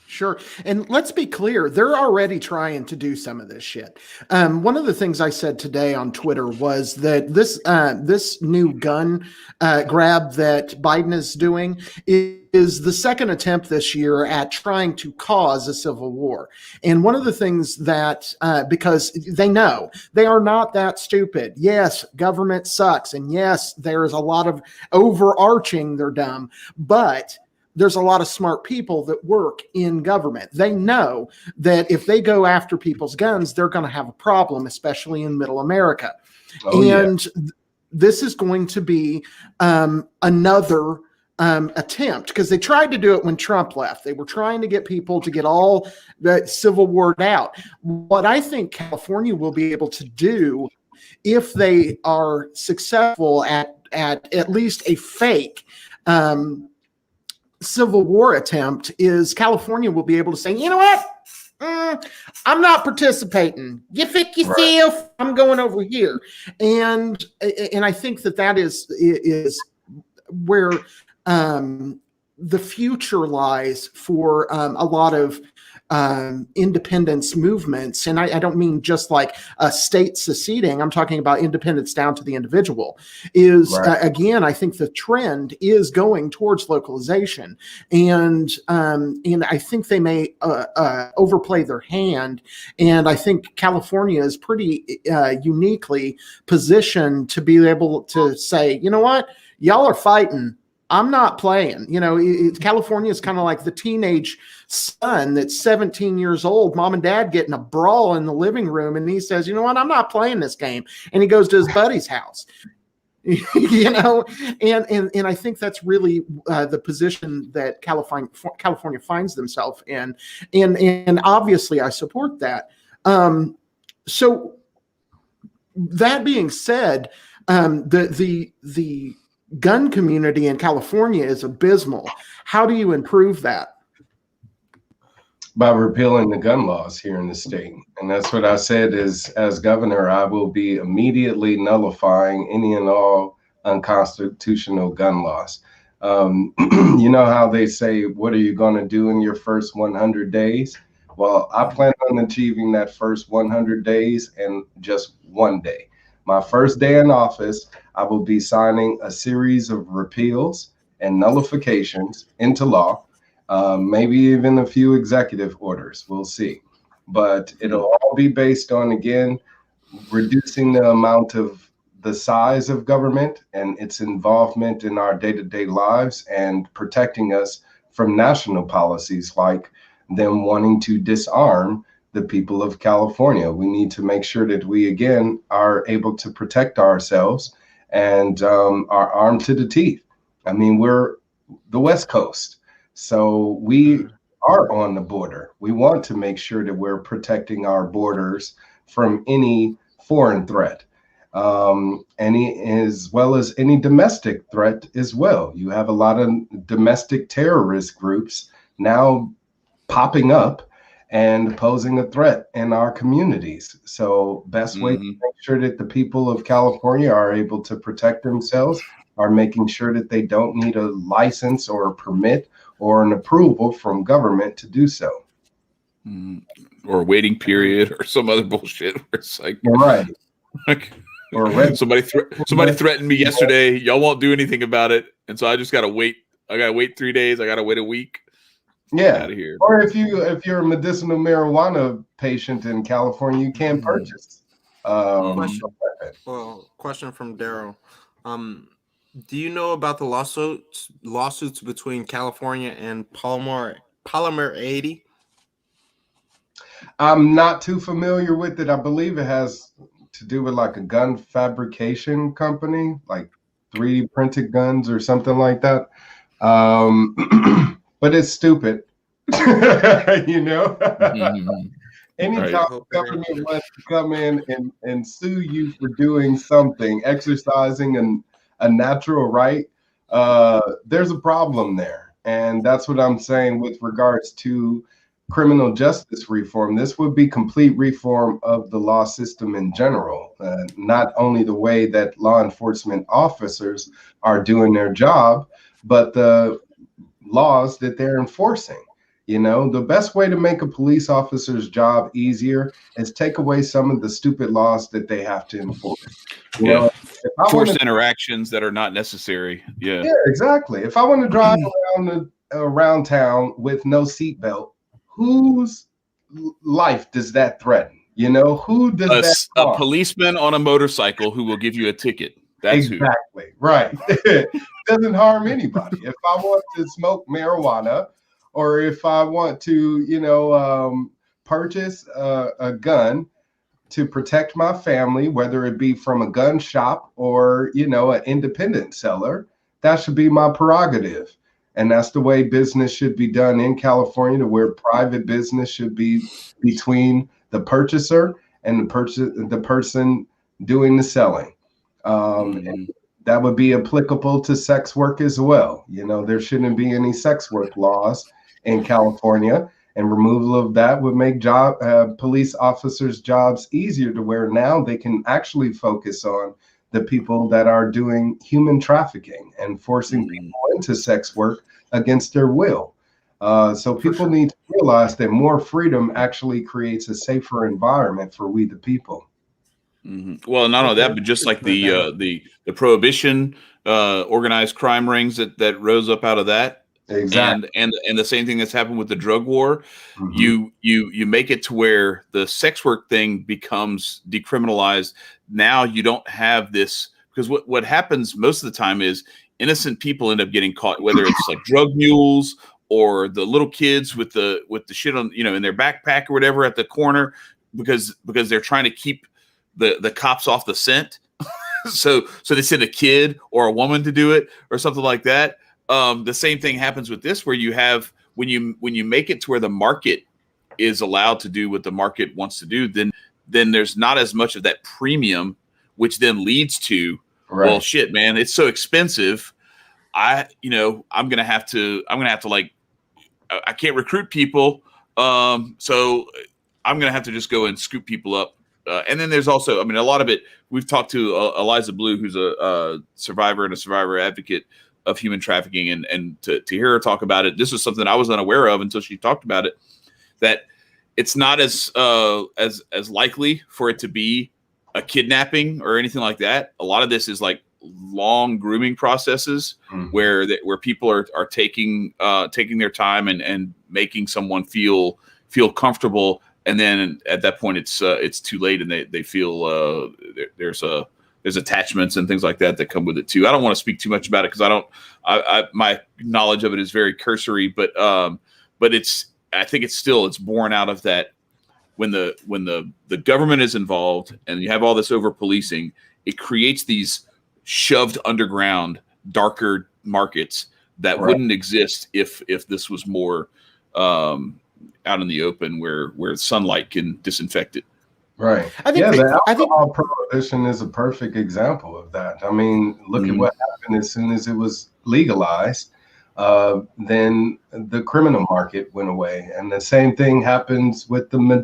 Sure. And let's be clear, they're already trying to do some of this shit. One of the things I said today on Twitter was that this new gun grab that Biden is doing is the second attempt this year at trying to cause a civil war. And one of the things that, because they know they are not that stupid. Yes, government sucks. And yes, there's a lot of overarching, they're dumb, but there's a lot of smart people that work in government. They know that if they go after people's guns, they're going to have a problem, especially in middle America. This is going to be another attempt, because they tried to do it when Trump left. They were trying to get people to get all the civil war out. What I think California will be able to do, if they are successful at least a fake civil war attempt, is California will be able to say, you know what? I'm not participating. You fix yourself. Right. I'm going over here. And I think that is where the future lies for a lot of independence movements. And I don't mean just like a state seceding. I'm talking about independence down to the individual. Again, I think the trend is going towards localization. And I think they may overplay their hand. And I think California is pretty uniquely positioned to be able to say, you know what, y'all are fighting. I'm not playing. California is kind of like the teenage son that's 17 years old, mom and dad getting a brawl in the living room. And he says, you know what, I'm not playing this game. And he goes to his buddy's house, and I think that's really the position that California finds themselves in. And obviously I support that. So that being said, the gun community in California is abysmal. How do you improve that? By repealing the gun laws here in the state. And that's what I said is, as governor, I will be immediately nullifying any and all unconstitutional gun laws. You know how they say, what are you going to do in your first 100 days? Well, I plan on achieving that first 100 days in just one day. My first day in office, I will be signing a series of repeals and nullifications into law, maybe even a few executive orders. We'll see. But it'll all be based on, again, reducing the amount of the size of government and its involvement in our day-to-day lives, and protecting us from national policies like them wanting to disarm the people of California. We need to make sure that we, again, are able to protect ourselves and are armed to the teeth. I mean, we're the West Coast, so we are on the border. We want to make sure that we're protecting our borders from any foreign threat, as well as any domestic threat as well. You have a lot of domestic terrorist groups now popping up and posing a threat in our communities. So best way to make sure that the people of California are able to protect themselves are making sure that they don't need a license or a permit or an approval from government to do so. Or a waiting period or some other bullshit where it's like, right. Or somebody threatened me yesterday. Y'all won't do anything about it. And so I just got to wait. I got to wait 3 days. I got to wait a week. Yeah. Out of here. Or if you're a medicinal marijuana patient in California, you can't purchase. Question from Daryl. Do you know about the lawsuits between California and Polymer 80? I'm not too familiar with it. I believe it has to do with like a gun fabrication company, like 3D printed guns or something like that. But it's stupid. You know? Anytime the government wants to come in and sue you for doing something, exercising a natural right, there's a problem there. And that's what I'm saying with regards to criminal justice reform. This would be complete reform of the law system in general, not only the way that law enforcement officers are doing their job, but the laws that they're enforcing. You know, the best way to make a police officer's job easier is take away some of the stupid laws that they have to enforce. You know, forced interactions that are not necessary. Yeah, exactly. If I want to drive around town with no seatbelt, whose life does that threaten? You know, who does that harm? A policeman on a motorcycle who will give you a ticket. That's exactly right. It doesn't harm anybody. If I want to smoke marijuana, or if I want to, you know, purchase a gun to protect my family, whether it be from a gun shop or, you know, an independent seller, that should be my prerogative. And that's the way business should be done in California, to where private business should be between the purchaser and the person doing the selling. And that would be applicable to sex work as well. You know, there shouldn't be any sex work laws in California, and removal of that would make police officers' jobs easier, to where now they can actually focus on the people that are doing human trafficking and forcing people into sex work against their will. So people need to realize that more freedom actually creates a safer environment for we the people. Well, not only that, but just like the prohibition, organized crime rings that rose up out of that. Exactly. And the same thing that's happened with the drug war. You make it to where the sex work thing becomes decriminalized. Now you don't have this, because what happens most of the time is innocent people end up getting caught, whether it's like drug mules or the little kids with the shit on, you know, in their backpack or whatever at the corner, because they're trying to keep the cops off the scent. so they send a kid or a woman to do it or something like that. The same thing happens with this, where you have, when you make it to where the market is allowed to do what the market wants to do, then there's not as much of that premium, which then leads to, well, shit, man, it's so expensive. I'm gonna have to like, I can't recruit people, so I'm gonna have to just go and scoop people up. And then there's also, I mean, a lot of it. We've talked to Eliza Blue, who's a survivor and a survivor advocate of human trafficking, and to hear her talk about it, this was something I was unaware of until she talked about it, that it's not as likely for it to be a kidnapping or anything like that. A lot of this is like long grooming processes where people are taking their time and making someone feel comfortable, and then at that point it's too late, and they feel there's attachments and things like that come with it too. I don't want to speak too much about it, because my knowledge of it is very cursory, but I think it's born out of that, when the government is involved and you have all this over policing, it creates these shoved underground darker markets that wouldn't exist if this was more out in the open, where sunlight can disinfect it. Right. The alcohol prohibition is a perfect example of that. I mean, look at what happened as soon as it was legalized. Then the criminal market went away, and the same thing happens with the with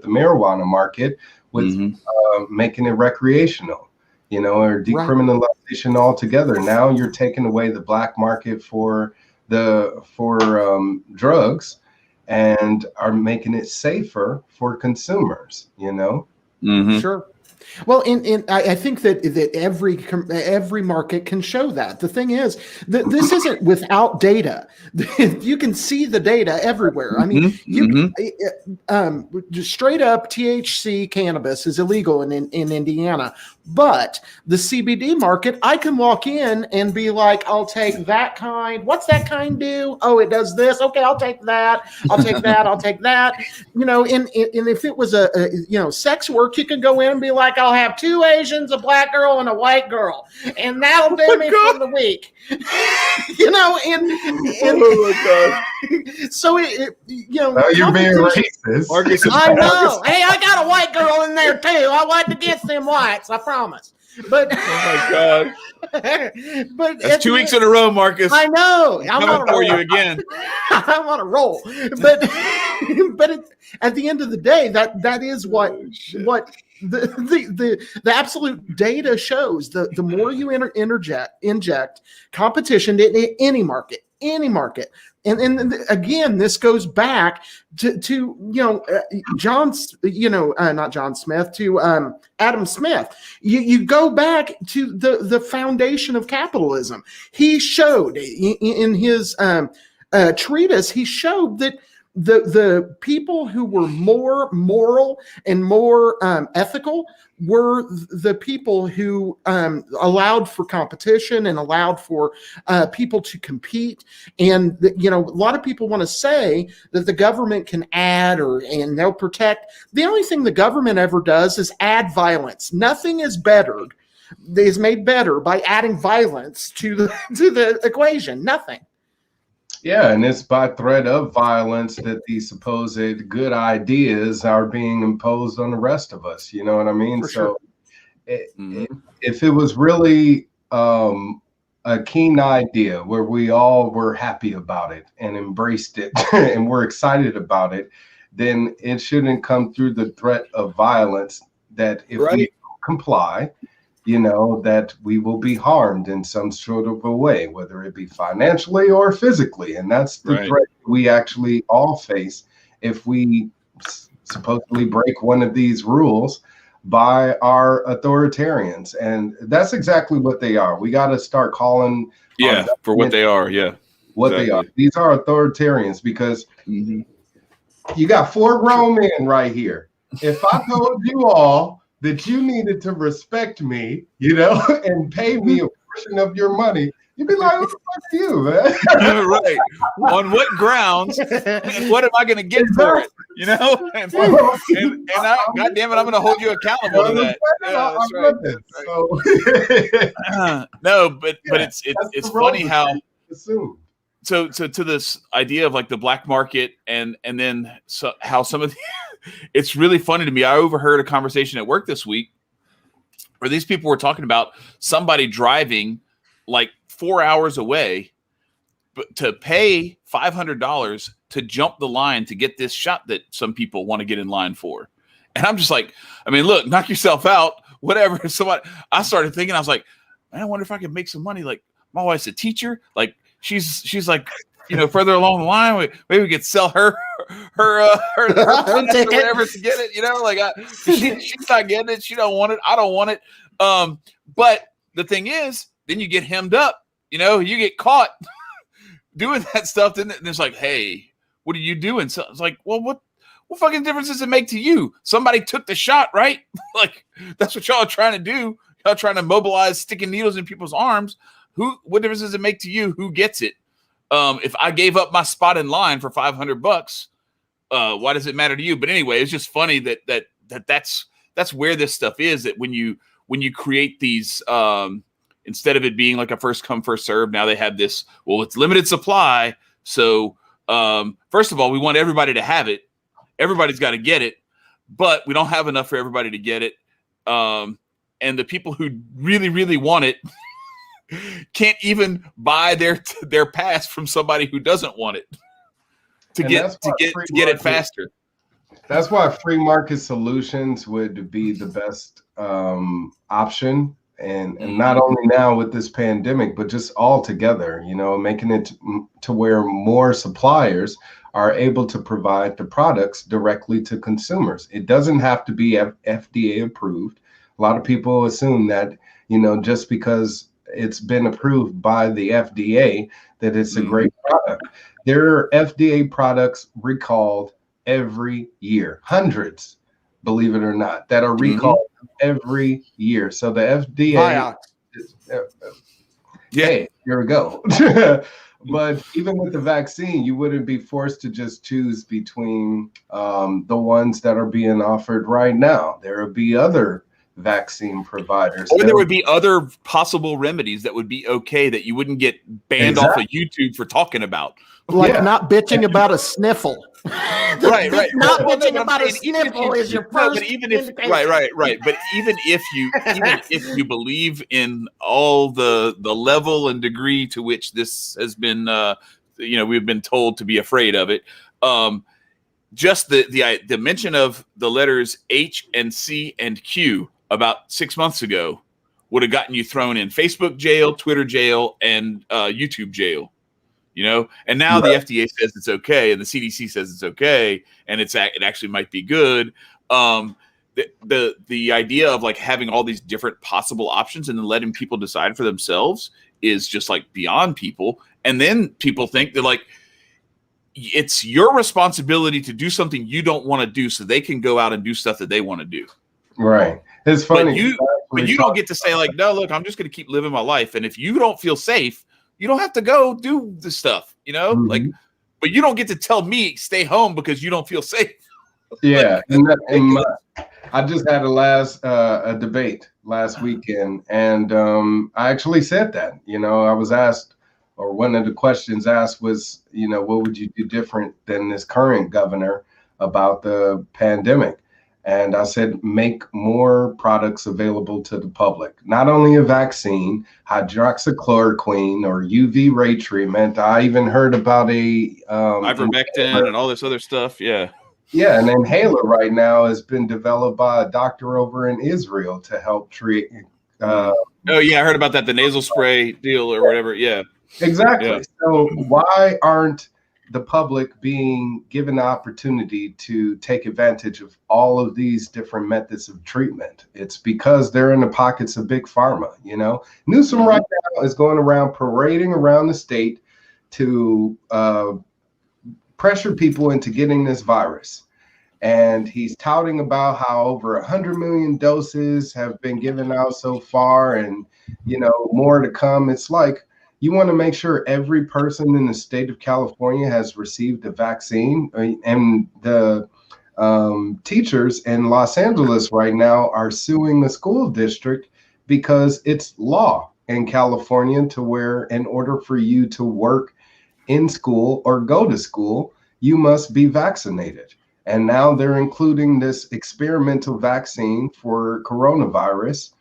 the marijuana market, with making it recreational, you know, or decriminalization altogether. Now you're taking away the black market for drugs, and are making it safer for consumers, you know? Sure. Well, I think that every market can show that. The thing is that this isn't without data. You can see the data everywhere. I mean, just straight up THC cannabis is illegal in Indiana, but the CBD market, I can walk in and be like, I'll take that kind. What's that kind do? Oh, it does this. Okay, I'll take that. I'll take that. I'll take that. You know, and if it was a sex work, you could go in and be like, I'll have 2 Asians, a black girl, and a white girl, and that'll do me for the week. You know, and oh my God. So now you're being racist. I know. Hey, I got a white girl in there too. I like to get them whites. I promise. But oh my God. But that's 2 weeks in a row, Marcus. I know. I'm coming for you again. I want to roll. But at the end of the day, that is what the absolute data shows. The more you inject competition in any market. And again, this goes back to Adam Smith. You go back to the foundation of capitalism. He showed in his treatise, he showed that the people who were more moral and more ethical were the people who allowed for competition and allowed for people to compete. And a lot of people want to say that the government can add and they'll protect. The only thing the government ever does is add violence. Nothing is made better by adding violence to the equation. Nothing. Yeah, and it's by threat of violence that these supposed good ideas are being imposed on the rest of us. You know what I mean? For sure. If it was really a keen idea where we all were happy about it and embraced it and we're excited about it, then it shouldn't come through the threat of violence that if we don't comply, that we will be harmed in some sort of a way, whether it be financially or physically. And that's the threat we actually all face if we supposedly break one of these rules by our authoritarians. And that's exactly what they are. We got to start calling for what they are. Yeah. What they are. These are authoritarians because you got 4 grown men right here. If I told you all that you needed to respect me, and pay me a portion of your money, you'd be like, "Who the fuck are you, man?" Right. On what grounds? And what am I going to get for it? And God damn it, I'm going to hold you accountable to that. No, but it's funny how. So to this idea of like the black market and then how some of the, it's really funny to me. I overheard a conversation at work this week where these people were talking about somebody driving like 4 hours away, but to pay $500 to jump the line to get this shot that some people want to get in line for. And I'm just like, I mean, look, knock yourself out, whatever. I started thinking, I was like, man, I wonder if I could make some money. Like my wife's a teacher. Like she's like, further along the line, maybe we could sell her ticket, whatever to get it. Like she's not getting it. She don't want it. I don't want it. But the thing is, then you get hemmed up. You get caught doing that stuff. Then it's like, hey, what are you doing? So it's like, well, what fucking difference does it make to you? Somebody took the shot, right? Like that's what y'all are trying to do. Y'all trying to mobilize sticking needles in people's arms. What difference does it make to you? Who gets it? If I gave up my spot in line for $500, why does it matter to you? But anyway, it's just funny that's where this stuff is. That when you create these, instead of it being like a first come first serve, now they have this. Well, it's limited supply, so first of all, we want everybody to have it. Everybody's got to get it, but we don't have enough for everybody to get it. And the people who really, really want it can't even buy their pass from somebody who doesn't want it to get it faster. That's why free market solutions would be the best option and not only now with this pandemic, but just all together, you know, making it to where more suppliers are able to provide the products directly to consumers. It doesn't have to be FDA approved. A lot of people assume that, you know, just because it's been approved by the FDA, that it's a great product. There are FDA products recalled every year, hundreds, believe it or not, that are recalled every year. So the FDA, hey, here we go. But even with the vaccine, you wouldn't be forced to just choose between the ones that are being offered right now. There would be other vaccine providers. Or there would be other possible remedies that would be okay that you wouldn't get banned off of YouTube for talking about. Like not bitching about a sniffle. Right. Not bitching about a sniffle is your first. But even if right. But even if you believe in all the level and degree to which this has been, we've been told to be afraid of it. Just the mention of the letters H and C and Q about 6 months ago would have gotten you thrown in Facebook jail, Twitter jail, and YouTube jail. You know, and now the FDA says it's okay, and the CDC says it's okay, and it actually might be good. The idea of like having all these different possible options and then letting people decide for themselves is just like beyond people. And then people think that like it's your responsibility to do something you don't want to do, so they can go out and do stuff that they want to do. Right. It's funny. But you don't get to say like, no, look, I'm just going to keep living my life, and if you don't feel safe, you don't have to go do the stuff, you know, like, but you don't get to tell me stay home because you don't feel safe. Yeah. I just had a debate last weekend, and I actually said that, you know, I was asked, or one of the questions asked was, you know, what would you do different than this current governor about the pandemic? And I said, make more products available to the public. Not only a vaccine, hydroxychloroquine or UV ray treatment. I even heard about ivermectin and all this other stuff. Yeah. Yeah, an inhaler right now has been developed by a doctor over in Israel to help treat. Oh yeah, I heard about that. The nasal spray deal or whatever. Yeah. Exactly. Yeah. So why aren't the public being given the opportunity to take advantage of all of these different methods of treatment? It's because they're in the pockets of big pharma. You know, Newsom right now is going around parading around the state to pressure people into getting this virus. And he's touting about how over 100 million doses have been given out so far, and, you know, more to come. It's like, you want to make sure every person in the state of California has received a vaccine. And the teachers in Los Angeles right now are suing the school district because it's law in California to where in order for you to work in school or go to school, you must be vaccinated. And now they're including this experimental vaccine for coronavirus.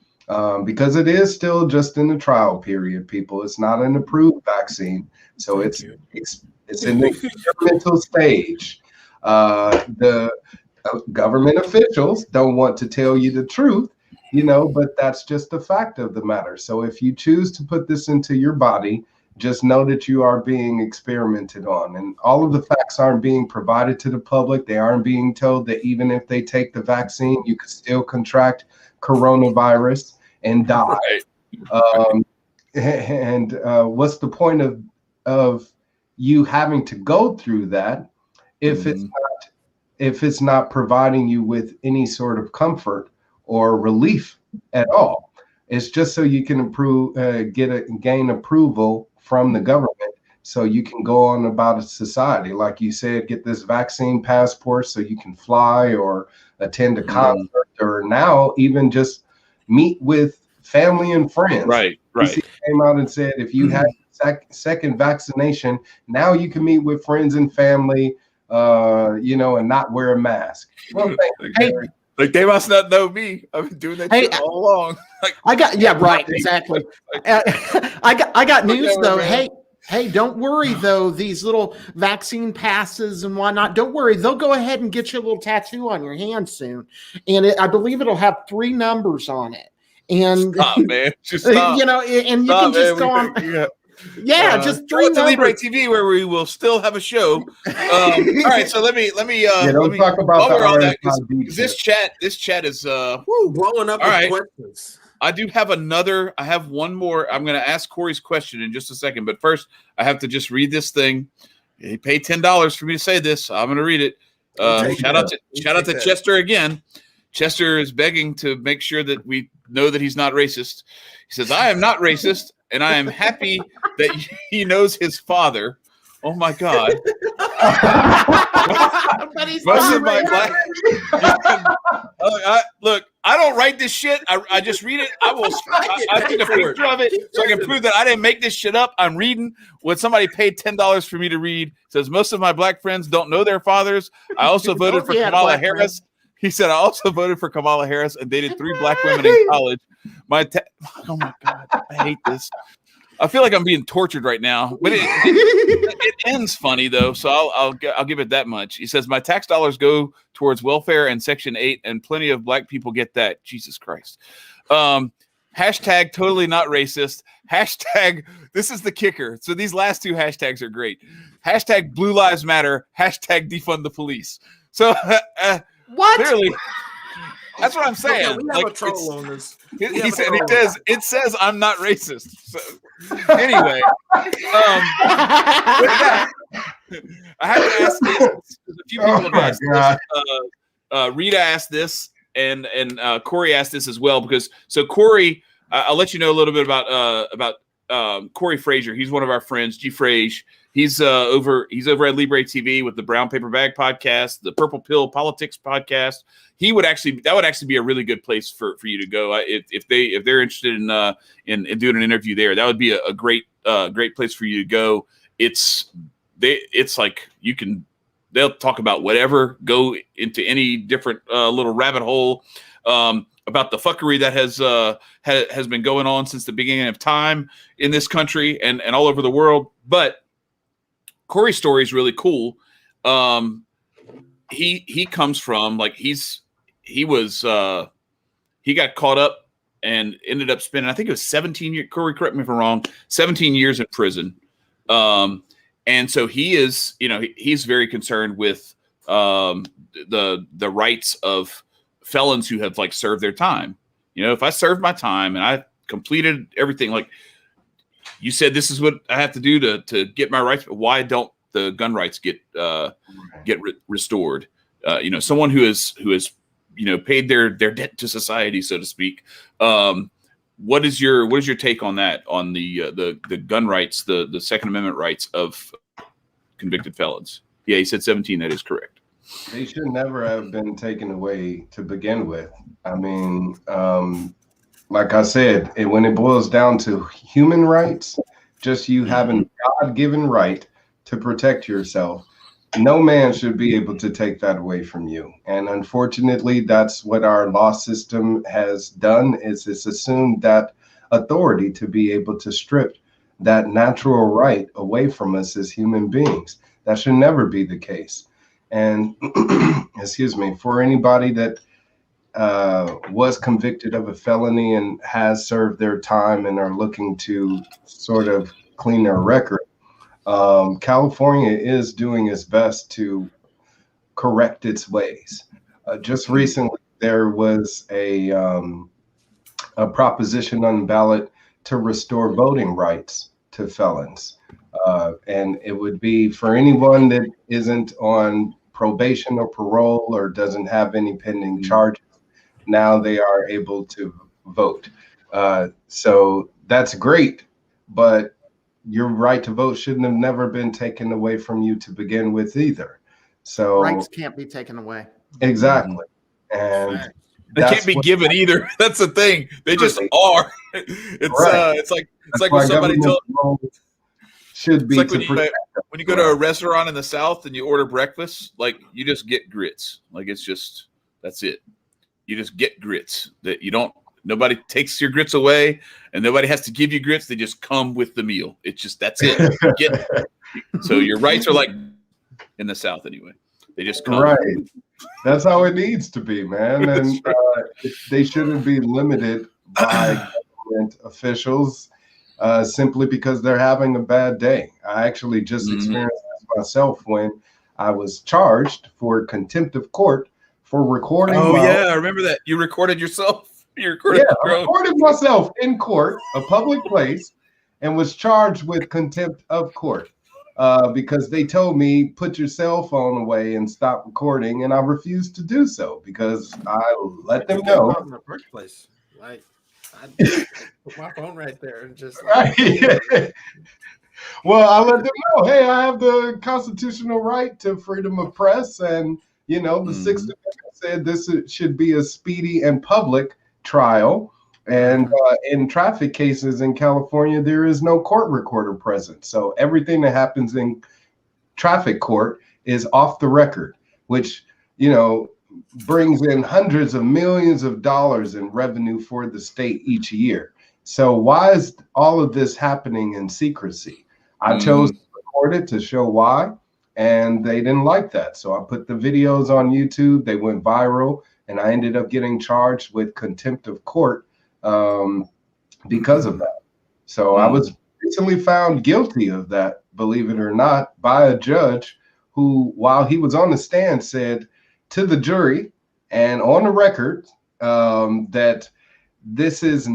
Because it is still just in the trial period, people. It's not an approved vaccine, so it's in the experimental stage. The government officials don't want to tell you the truth, you know, but that's just the fact of the matter. So if you choose to put this into your body, just know that you are being experimented on, and all of the facts aren't being provided to the public. They aren't being told that even if they take the vaccine, you could still contract coronavirus and die. What's the point of you having to go through that if it's not providing you with any sort of comfort or relief at all? It's just so you can gain approval from the government, so you can go on about society, like you said, get this vaccine passport so you can fly or attend a concert, or now even just meet with family and friends. Right. He came out and said, if you had second vaccination, now you can meet with friends and family, you know, and not wear a mask. Well, like they must not know me. I've been doing that shit all along. Exactly. I got news though. Man. Hey, don't worry though. These little vaccine passes and whatnot, don't worry. They'll go ahead and get you a little tattoo on your hand soon, and I believe it'll have 3 numbers on it. And stop, man. Just stop. you know, and you can just go on. Yeah, just go to Libre TV where we will still have a show. All right, so let me talk about while we're on that, RFID this chat is blowing up with questions. I have one more. I'm going to ask Corey's question in just a second, but first I have to just read this thing. He paid $10 for me to say this. I'm going to read it. Shout out to Chester again. Chester is begging to make sure that we know that he's not racist. He says, "I am not racist, and I am happy that he knows his father." Oh my God! But he's Most of my look, I don't write this shit. I just read it. I take a picture of it so I can prove that I didn't make this shit up. I'm reading what somebody paid $10 for me to read. It says most of my black friends don't know their fathers. I also voted for Kamala Harris. He said, I also voted for Kamala Harris and dated 3 black women in college. Oh my God, I hate this. I feel like I'm being tortured right now, but it ends funny though, so I'll give it that much. He says, my tax dollars go towards welfare and Section 8, and plenty of black people get that. Jesus Christ. Hashtag totally not racist. Hashtag, this is the kicker. So these last 2 hashtags are great. Hashtag Blue Lives Matter. Hashtag defund the police. So what? Clearly, that's what I'm saying. Okay, we have a troll on this. It says I'm not racist. So anyway, with that, I have to ask this. A few people have asked this. Rita asked this, and Corey asked this as well, because Corey, I'll let you know a little bit about Corey Frazier. He's one of our friends, G. Frage. He's over at Libre TV with the Brown Paper Bag podcast, the Purple Pill Politics podcast. That would actually be a really good place for you to go if they're interested in doing an interview there. That would be a great place for you to go. It's like they'll talk about whatever, go into any different little rabbit hole about the fuckery that has been going on since the beginning of time in this country and all over the world. But Corey's story is really cool. He comes from he got caught up and ended up spending, I think it was 17 years. Corey, correct me if I'm wrong, 17 years in prison. And so he's very concerned with the rights of felons who have served their time. If I served my time and I completed everything, like you said, this is what I have to do to get my rights. But why don't the gun rights get restored? Someone who has paid their debt to society, so to speak. What is your take on that? On the gun rights, the Second Amendment rights of convicted felons? Yeah, he said 17. That is correct. They should never have been taken away to begin with. I mean, like I said, when it boils down to human rights, just you having God-given right to protect yourself, no man should be able to take that away from you. And unfortunately, that's what our law system has done, is it's assumed that authority to be able to strip that natural right away from us as human beings. That should never be the case. And excuse me, for anybody that was convicted of a felony and has served their time and are looking to sort of clean their record, California is doing its best to correct its ways. Just recently, there was a proposition on the ballot to restore voting rights to felons. And it would be for anyone that isn't on probation or parole or doesn't have any pending charges. Now they are able to vote. So that's great, but your right to vote shouldn't have never been taken away from you to begin with either. So rights can't be taken away. Exactly. And they can't be given either. That's the thing. They just are. It's like when somebody told should be like when you go to a restaurant in the South and you order breakfast, like you just get grits. Like that's it. You just get grits. That nobody takes your grits away and nobody has to give you grits. They just come with the meal. It's just, that's it. So your rights are like in the South anyway. They just come. Right. That's how it needs to be, man. And they shouldn't be limited by government officials simply because they're having a bad day. I actually just experienced this myself when I was charged for contempt of court for recording. Oh, yeah, I remember that. You recorded yourself. You recorded I recorded myself in court, a public place, and was charged with contempt of court because they told me, put your cell phone away and stop recording, and I refused to do so because I let them know. In the first place, like, I put my phone right there and just like, right. Well, I let them know, hey, I have the constitutional right to freedom of press, and the Sixth Amendment said this should be a speedy and public trial. And in traffic cases in California, there is no court recorder present. So everything that happens in traffic court is off the record, which, brings in hundreds of millions of dollars in revenue for the state each year. So why is all of this happening in secrecy? I chose to record it to show why, and they didn't like that. So I put the videos on YouTube. They went viral, and I ended up getting charged with contempt of court because of that. So I was recently found guilty of that, believe it or not, by a judge who, while he was on the stand, said to the jury and on the record that this has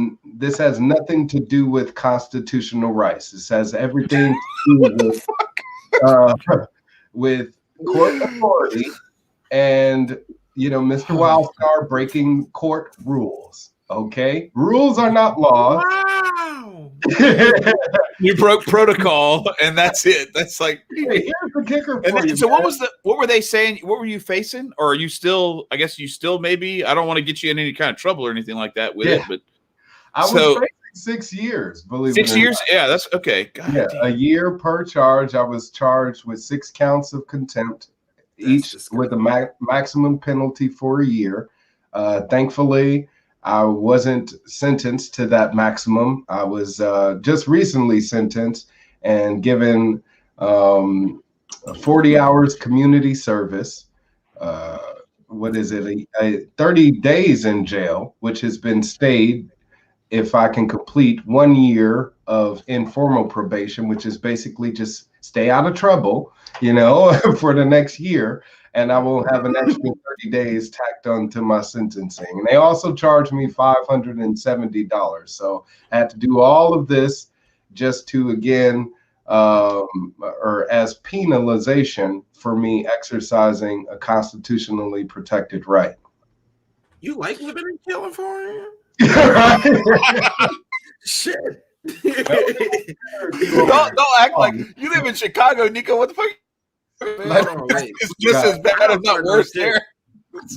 nothing to do with constitutional rights. This has everything to do with court authority and Mr. Wildstar breaking court rules. Okay, rules are not laws. wow. You broke protocol, and that's it. That's like, Hey, here's the kicker for you. So what were they saying? What were you facing? Or are you still, I guess you still maybe, I don't want to get you in any kind of trouble or anything like that with it, but I was facing 6 years, believe it or 6 years? not. Yeah, that's okay. God Yeah, damn. a year per charge. I was charged with 6 counts of contempt, each with a maximum penalty for a year. Thankfully, I wasn't sentenced to that maximum. I was just recently sentenced and given 40 hours community service. What is it? 30 days in jail, which has been stayed if I can complete 1 year of informal probation, which is basically just stay out of trouble, for the next year. And I will have an extra 30 days tacked on to my sentencing. And they also charged me $570. So I had to do all of this just to, again, or as penalization for me exercising a constitutionally protected right. You like living in California? Shit. Don't act like you live in Chicago, Nico. What the fuck? It's just as bad, if not worse there.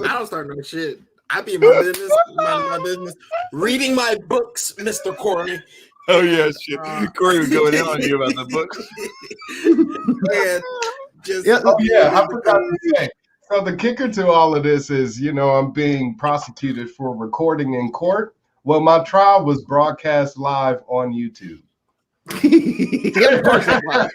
I don't start no shit. I be in my business, minding my business, reading my books, Mr. Corey. Oh yeah, shit. Corey was going in on you about the books. I forgot to say. So the kicker to all of this is, I'm being prosecuted for recording in court. Well, my trial was broadcast live on YouTube. Of course it was.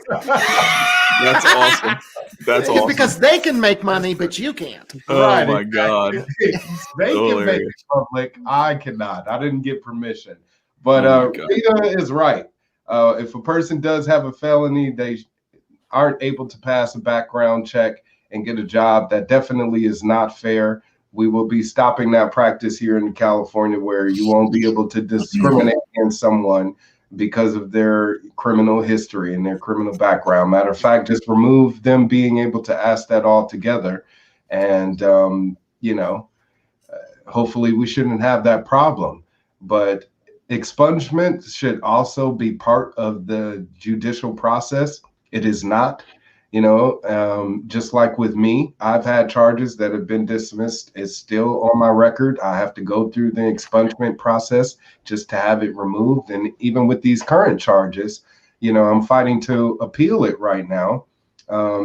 That's awesome. That's awesome. Because they can make money, but you can't. Oh Right, my God. They can make it public. I cannot. I didn't get permission. But Rita is right. If a person does have a felony, they aren't able to pass a background check and get a job. That definitely is not fair. We will be stopping that practice here in California, where you won't be able to discriminate against someone because of their criminal history and their criminal background. Matter of fact, just remove them being able to ask that altogether. And, hopefully we shouldn't have that problem. But expungement should also be part of the judicial process. It is not. Just like with me, I've had charges that have been dismissed. It's still on my record. I have to go through the expungement process just to have it removed. And even with these current charges, I'm fighting to appeal it right now.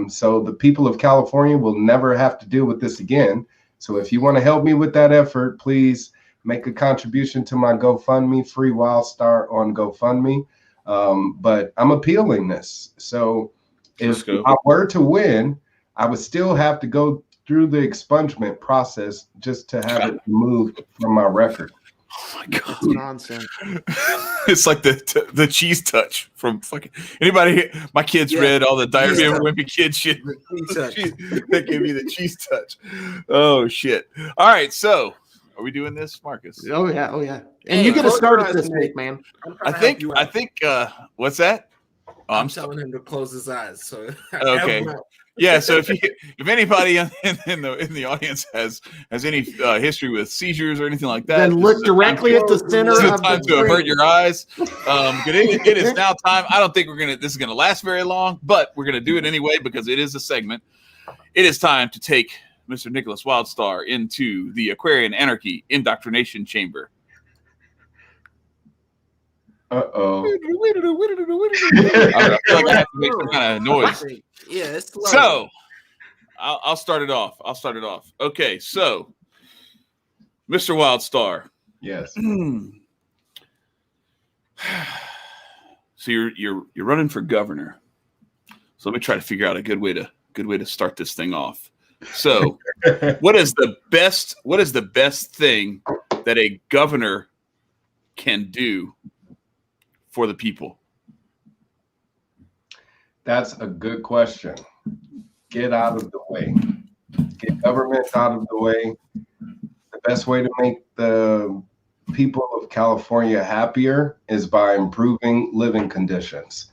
So the people of California will never have to deal with this again. So if you want to help me with that effort, please make a contribution to my GoFundMe, Free Wildstar on GoFundMe. But I'm appealing this. So if I were to win, I would still have to go through the expungement process just to have it removed from my record. Oh my God. It's nonsense. It's like the cheese touch from fucking anybody. My kids read all the Diary of a Wimpy Kid shit. They gave me the cheese touch. Oh shit! All right, so are we doing this, Marcus? Oh yeah. And you get to start it this week, man. I think. What's that? Oh, I'm telling him to close his eyes. So okay. Yeah, so if anybody in the audience has any history with seizures or anything like that, then look directly at the center of the time to avert your eyes. It is now time. I don't think this is gonna last very long, but we're gonna do it anyway because it is a segment. It is time to take Mr. Nickolas Wildstar into the Aquarian Anarchy Indoctrination Chamber. Uh-oh. I feel like I have to make some kind of noise. Yeah, it's slow. So I'll start it off. Okay, so Mr. Wildstar. Yes. So you're running for governor. So let me try to figure out a good way to start this thing off. So what is the best thing that a governor can do for the people? That's a good question. Get out of the way. Get government out of the way. The best way to make the people of California happier is by improving living conditions.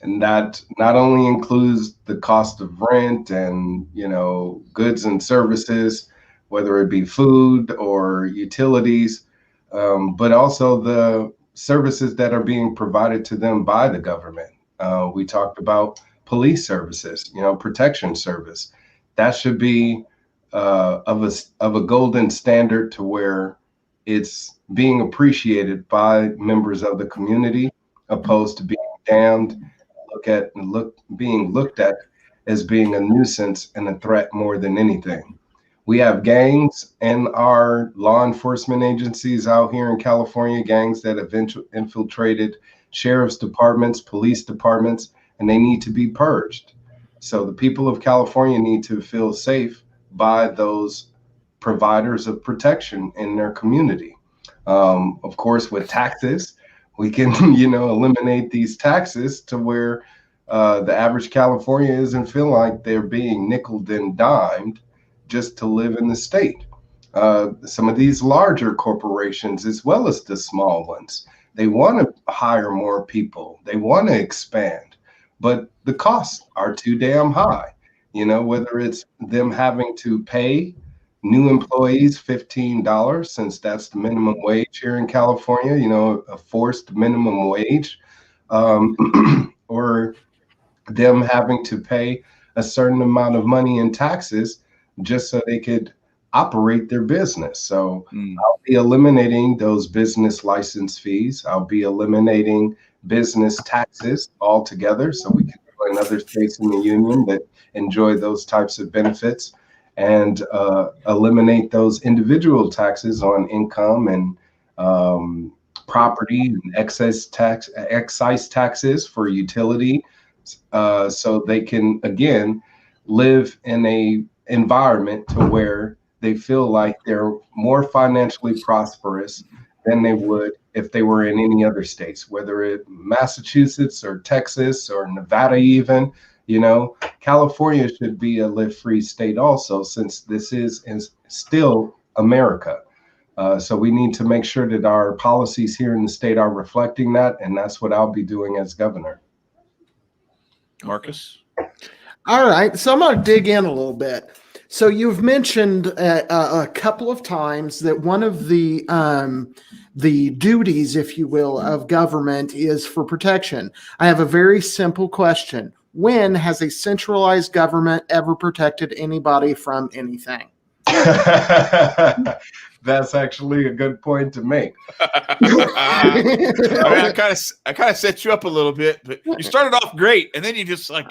And that not only includes the cost of rent and, goods and services, whether it be food or utilities, but also the services that are being provided to them by the government. We talked about police services, protection service. That should be of a golden standard to where it's being appreciated by members of the community, opposed to being damned, being looked at as being a nuisance and a threat more than anything. We have gangs in our law enforcement agencies out here in California, gangs that have infiltrated sheriff's departments, police departments, and they need to be purged. So the people of California need to feel safe by those providers of protection in their community. Of course, with taxes, we can, eliminate these taxes to where the average California doesn't feel like they're being nickeled and dimed just to live in the state. Some of these larger corporations, as well as the small ones, they want to hire more people. They want to expand, but the costs are too damn high. Whether it's them having to pay new employees $15, since that's the minimum wage here in California, a forced minimum wage, or them having to pay a certain amount of money in taxes just so they could operate their business. So I'll be eliminating those business license fees. I'll be eliminating business taxes altogether, so we can join other states in the union that enjoy those types of benefits, and eliminate those individual taxes on income and property and excise taxes for utility, so they can again live in a environment to where they feel like they're more financially prosperous than they would if they were in any other states, whether it Massachusetts or Texas or Nevada even. California should be a live-free state also, since this is still America. So we need to make sure that our policies here in the state are reflecting that, and that's what I'll be doing as governor. Marcus? All right, so I'm going to dig in a little bit. So you've mentioned a couple of times that one of the duties, if you will, of government is for protection. I have a very simple question. When has a centralized government ever protected anybody from anything? That's actually a good point to make. I kind of set you up a little bit, but you started off great, and then you just I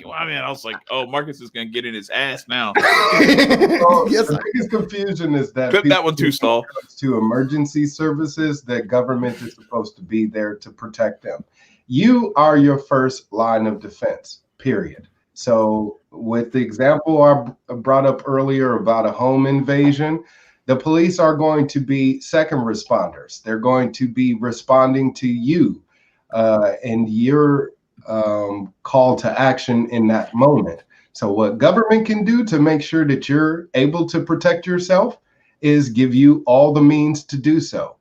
was like, oh, Marcus is going to get in his ass now. Yes, the biggest confusion is that clip that one too, Saul. To emergency services, that government is supposed to be there to protect them. You are your first line of defense, period. So with the example I brought up earlier about a home invasion, The police are going to be second responders. They're going to be responding to you and your call to action in that moment. So what government can do to make sure that you're able to protect yourself is give you all the means to do so.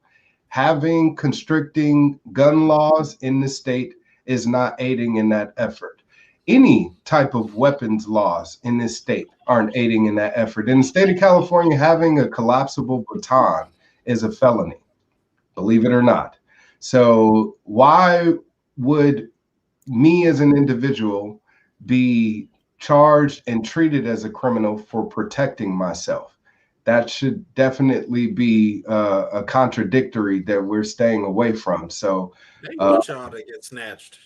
Having constricting gun laws in the state is not aiding in that effort. Any type of weapons laws in this state aren't aiding in that effort. In the state of California, having a collapsible baton is a felony, believe it or not. So why would me as an individual be charged and treated as a criminal for protecting myself? That should definitely be a contradictory that we're staying away from. So they want y'all to get snatched.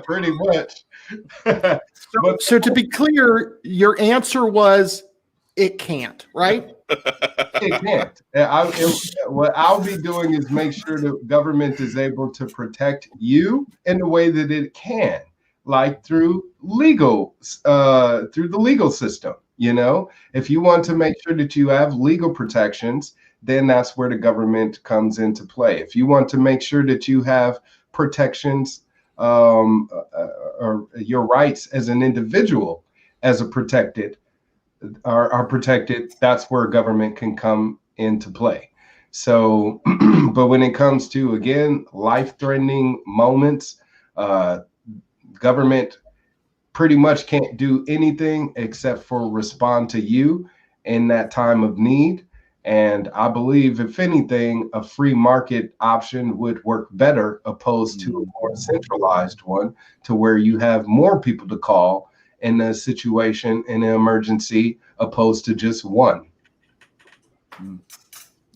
Pretty much. So to be clear, your answer was it can't, right? It can't. What I'll be doing is make sure the government is able to protect you in the way that it can, like through the legal system. You know, if you want to make sure that you have legal protections, then that's where the government comes into play. If you want to make sure that you have protections or your rights as an individual as a protected are protected, that's where government can come into play. So but when it comes to, again, life-threatening moments, government pretty much can't do anything except for respond to you in that time of need. And I believe, if anything, a free market option would work better opposed to a more centralized one, to where you have more people to call in a situation, in an emergency, opposed to just one.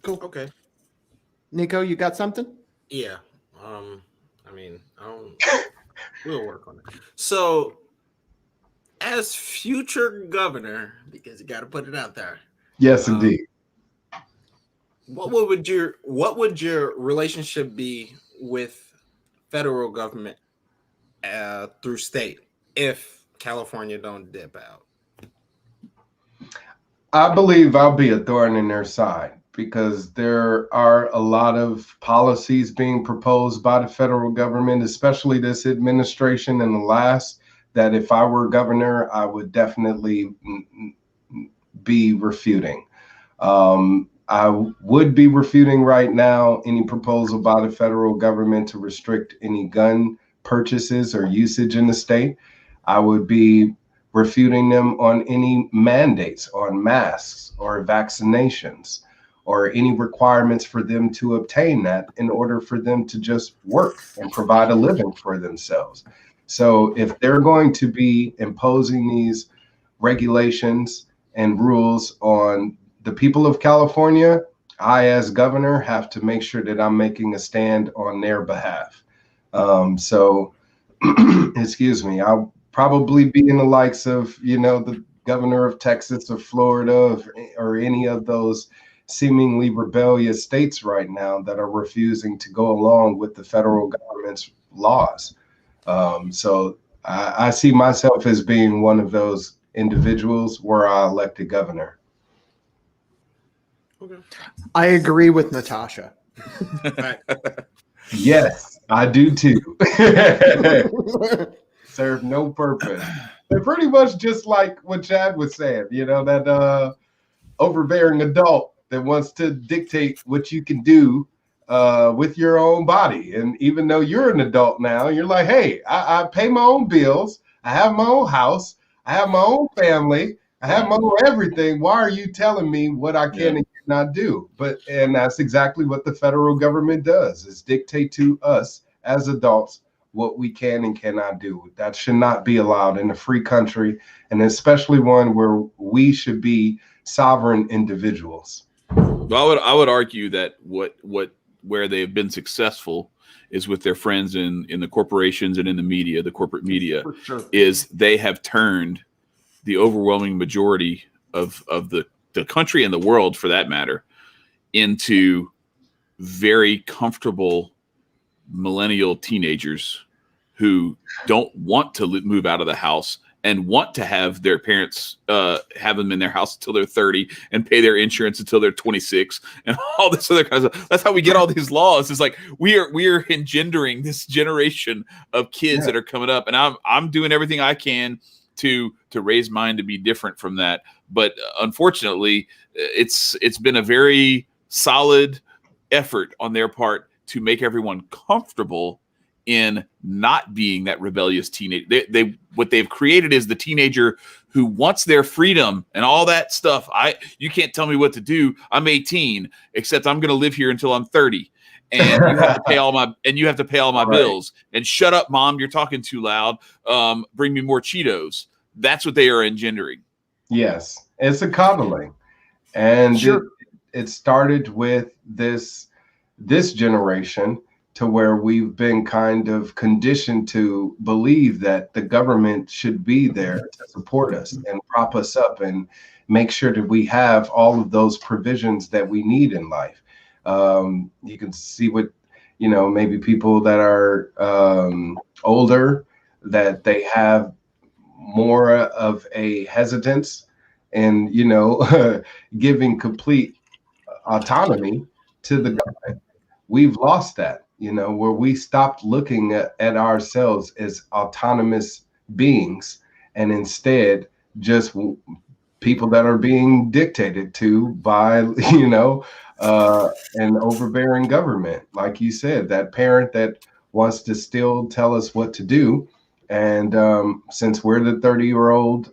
Cool. Okay. Nico, you got something? Yeah. We'll work on it. So, as future governor, because you got to put it out there. Yes, indeed. What would your relationship be with federal government through state if California don't dip out? I believe I'll be a thorn in their side, because there are a lot of policies being proposed by the federal government, especially this administration and the last, that if I were governor, I would definitely be refuting. I would be refuting right now any proposal by the federal government to restrict any gun purchases or usage in the state. I would be refuting them on any mandates on masks or vaccinations or any requirements for them to obtain that in order for them to just work and provide a living for themselves. So if they're going to be imposing these regulations and rules on the people of California, I, as governor, have to make sure that I'm making a stand on their behalf. Excuse me, I'll probably be in the likes of, the governor of Texas or Florida or any of those seemingly rebellious states right now that are refusing to go along with the federal government's laws. So I see myself as being one of those individuals where I elected governor. Okay. I agree with Natasha. Yes, I do too. Serve no purpose. They're pretty much just like what Chad was saying, that overbearing adult that wants to dictate what you can do with your own body. And even though you're an adult now, you're like, hey, I pay my own bills. I have my own house. I have my own family. I have my own everything. Why are you telling me what I can and cannot do? And that's exactly what the federal government does, is dictate to us as adults what we can and cannot do. That should not be allowed in a free country, and especially one where we should be sovereign individuals. Well, I would argue that where they have been successful is with their friends in the corporations and in the media, the corporate media, For sure. is they have turned the overwhelming majority of the country and the world, for that matter, into very comfortable millennial teenagers who don't want to move out of the house and want to have their parents have them in their house until they're 30 and pay their insurance until they're 26 and all this other kind of stuff. That's how we get all these laws. It's like we are engendering this generation of kids that are coming up, and I'm doing everything I can to raise mine to be different from that. But unfortunately, it's been a very solid effort on their part to make everyone comfortable in not being that rebellious teenager. They what they've created is the teenager who wants their freedom and all that stuff. You can't tell me what to do. I'm 18, except I'm going to live here until I'm 30, and you have to pay all my bills. And shut up, mom, you're talking too loud. Bring me more Cheetos. That's what they are engendering. Yes, it's a coddling, and Sure. it started with this generation, to where we've been kind of conditioned to believe that the government should be there to support us and prop us up and make sure that we have all of those provisions that we need in life. You can see what, maybe people that are older, that they have more of a hesitance and, giving complete autonomy to the government. We've lost that. Where we stopped looking at ourselves as autonomous beings, and instead just people that are being dictated to by, an overbearing government. Like you said, that parent that wants to still tell us what to do. And since we're the 30-year-old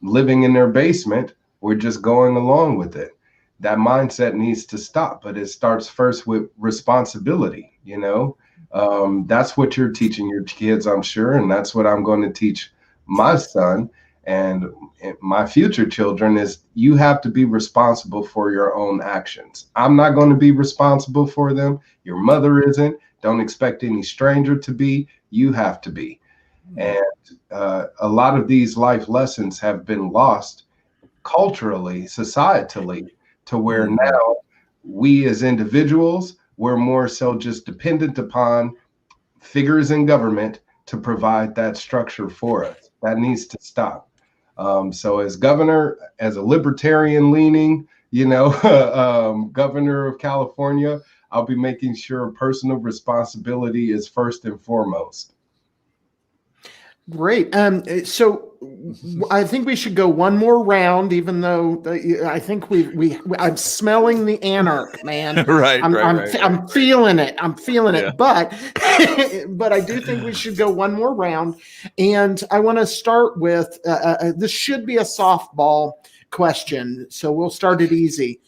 living in their basement, we're just going along with it. That mindset needs to stop, but it starts first with responsibility. That's what you're teaching your kids, I'm sure, and that's what I'm going to teach my son and my future children, is you have to be responsible for your own actions. I'm not going to be responsible for them. Your mother isn't. Don't expect any stranger to be. You have to be. And a lot of these life lessons have been lost culturally, societally, to where now we as individuals, we're more so just dependent upon figures in government to provide that structure for us. That needs to stop. So as governor, as a libertarian leaning, governor of California, I'll be making sure personal responsibility is first and foremost. Great. So I think we should go one more round, even though I think I'm smelling the anarch, man. Right. I'm feeling it. I'm feeling it. But I do think we should go one more round. And I want to start with, this should be a softball question. So we'll start it easy.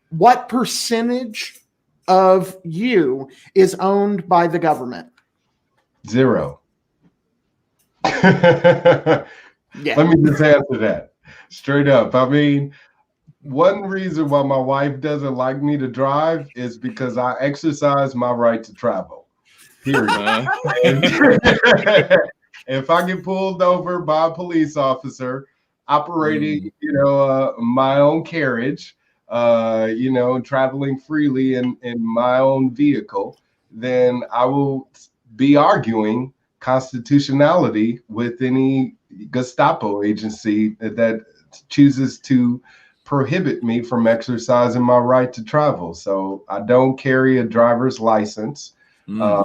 What percentage of you is owned by the government? 0. Yeah. Let me just answer that straight up. I mean, one reason why my wife doesn't like me to drive is because I exercise my right to travel. Period. If I get pulled over by a police officer operating, my own carriage, traveling freely in my own vehicle, then I will be arguing constitutionality with any Gestapo agency that chooses to prohibit me from exercising my right to travel. So I don't carry a driver's license. I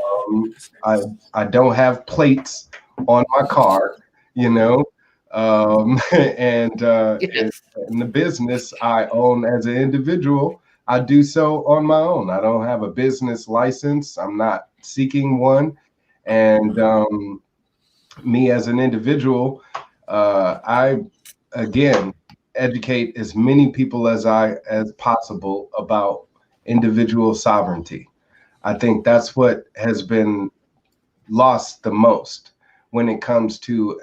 don't have plates on my car, and in the business I own as an individual, I do so on my own. I don't have a business license. I'm not seeking one. And me as an individual, I, again, educate as many people as possible about individual sovereignty. I think that's what has been lost the most when it comes to,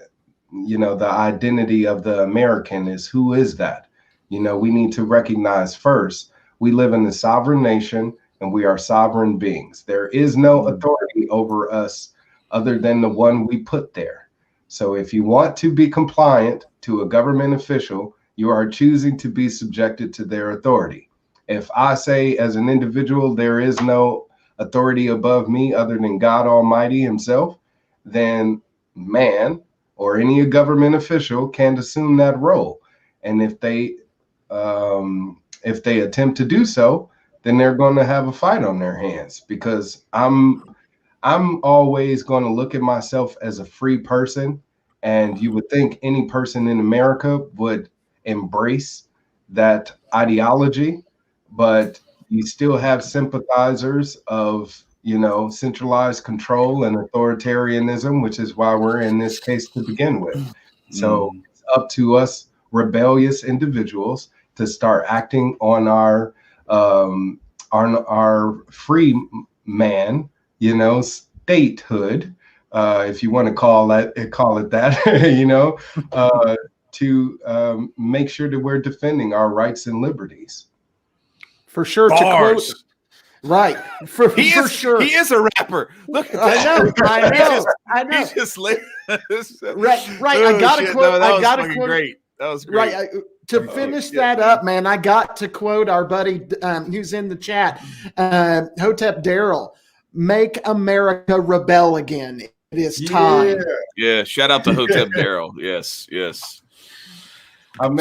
the identity of the American. Is who is that? We need to recognize first, we live in a sovereign nation and we are sovereign beings. There is no authority over us other than the one we put there. So if you want to be compliant to a government official, you are choosing to be subjected to their authority. If I say as an individual, there is no authority above me other than God Almighty himself, then man, or any government official can't assume that role. And if they attempt to do so, then they're going to have a fight on their hands, because I'm always going to look at myself as a free person. And you would think any person in America would embrace that ideology, but you still have sympathizers of, centralized control and authoritarianism, which is why we're in this case to begin with. So it's up to us rebellious individuals to start acting on our free man, statehood, if you want to call it that, to make sure that we're defending our rights and liberties. For sure. Bars. To quote, right. For sure. He is a rapper. Look at that. I know. He's just right. I got to quote. No, I got to quote. Great. That was great. Right. To finish that up, man, I got to quote our buddy who's in the chat, Hotep Daryl. Make America rebel again. It is time. Yeah. Shout out to Hotep Daryl. Yes.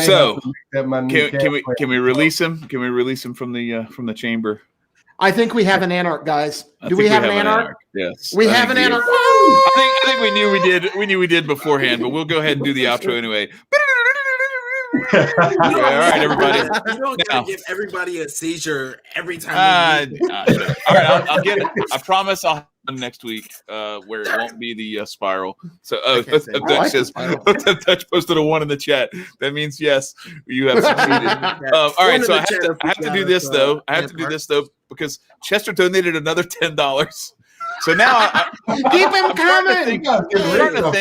So can we release him? Can we release him from the chamber? I think we have an anarch, guys. Do we have an anarch? Yes. We have an anarch. I think we knew we did. We knew we did beforehand, but we'll go ahead and do the outro anyway. All right, everybody. You don't gotta give everybody a seizure every time. All right, I'll get it. I promise I'll have one next week where it won't be the spiral. So, Dutch posted a 1 in the chat. That means yes, you have succeeded. All right, so I have to do this though. Because Chester donated another $10. So now keep him coming. I'm starting to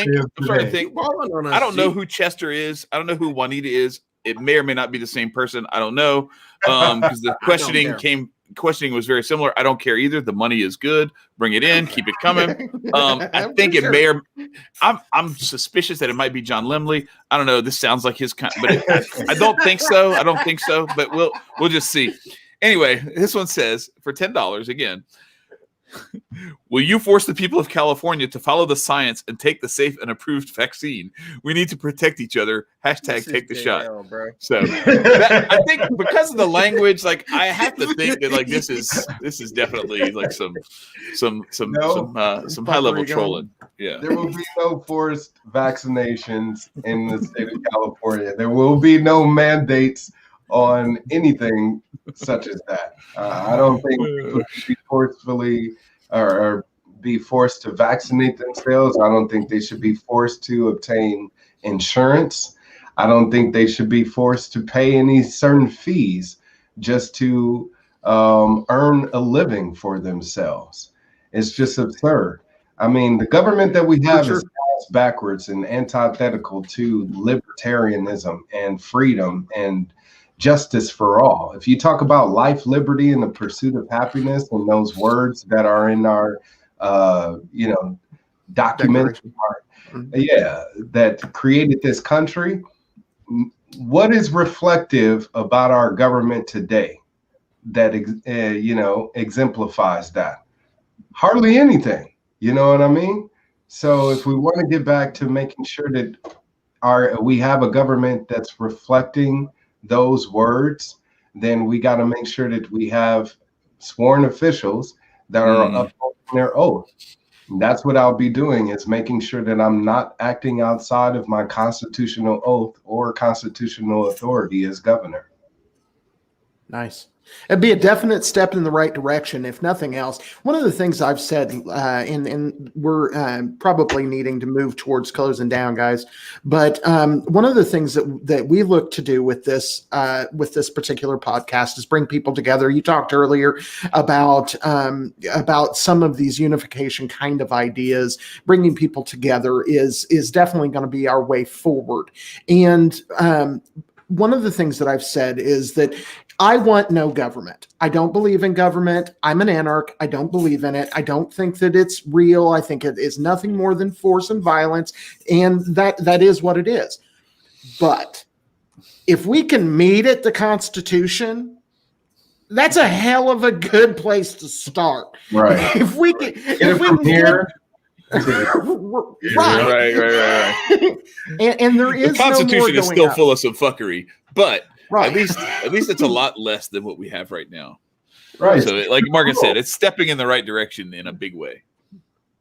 think. I don't know who Chester is. I don't know who Juanita is. It may or may not be the same person. I don't know, because the questioning was very similar. I don't care either. The money is good. Bring it in. Keep it coming. I think it may or I'm suspicious that it might be John Lemley. I don't know. This sounds like his kind, but I don't think so. But we'll just see. Anyway, this one says for $10 again. Will you force the people of California to follow the science and take the safe and approved vaccine? We need to protect each other. Hashtag take the shot. Bro. So I think because of the language, like I have to think that like this is definitely like some high level trolling. Yeah. There will be no forced vaccinations in the state of California. There will be no mandates on anything such as that. I don't think people should be forcefully or be forced to vaccinate themselves. I don't think they should be forced to obtain insurance. I don't think they should be forced to pay any certain fees just to earn a living for themselves. It's just absurd. I mean, the government that we have is backwards and antithetical to libertarianism and freedom and justice for all. If you talk about life, liberty, and the pursuit of happiness, and those words that are in our, document, that created this country, what is reflective about our government today that, exemplifies that? Hardly anything. You know what I mean? So if we want to get back to making sure that we have a government that's reflecting those words, then we got to make sure that we have sworn officials that are upholding their oath. And that's what I'll be doing, is making sure that I'm not acting outside of my constitutional oath or constitutional authority as governor. Nice. It'd be a definite step in the right direction, if nothing else. One of the things I've said, and we're probably needing to move towards closing down, guys. But one of the things that we look to do with this particular podcast is bring people together. You talked earlier about some of these unification kind of ideas. Bringing people together is definitely going to be our way forward. And one of the things that I've said is that I want no government. I don't believe in government. I'm an anarch. I don't believe in it. I don't think that it's real. I think it is nothing more than force and violence, and that is what it is. But if we can meet at the Constitution, that's a hell of a good place to start. Right. If we can Right. And there is the Constitution is still up. full of some fuckery, but right. at least it's a lot less than what we have right now. Right. So, like Margaret said, it's stepping in the right direction in a big way.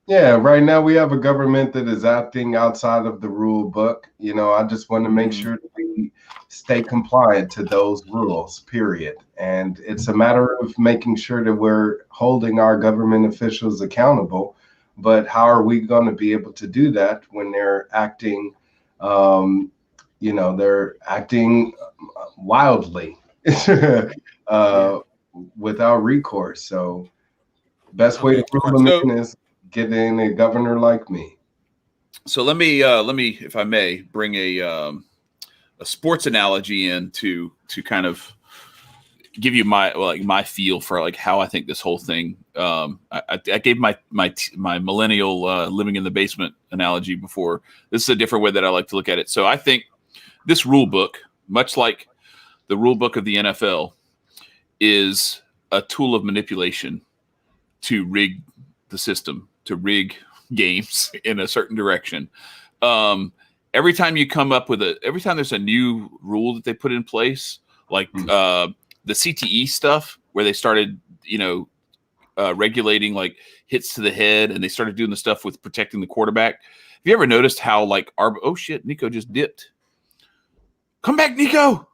Yeah, right now we have a government that is acting outside of the rule book. You know, I just want to make sure that we stay compliant to those rules, period. And it's a matter of making sure that we're holding our government officials accountable. But how are we going to be able to do that when they're acting, they're acting wildly without recourse? So best way to rule them in is get in a governor like me. So let me, if I may, bring a sports analogy in to kind of give you my feel for like how I think this whole thing. I gave my millennial living in the basement analogy before. This is a different way that I like to look at it. So I think this rule book, much like the rule book of the NFL, is a tool of manipulation to rig the system, to rig games in a certain direction. Every time you come up with every time there's a new rule that they put in place, like the CTE stuff, where they started, regulating like hits to the head, and they started doing the stuff with protecting the quarterback. Have you ever noticed how like oh shit, Nico just dipped. Come back, Nico.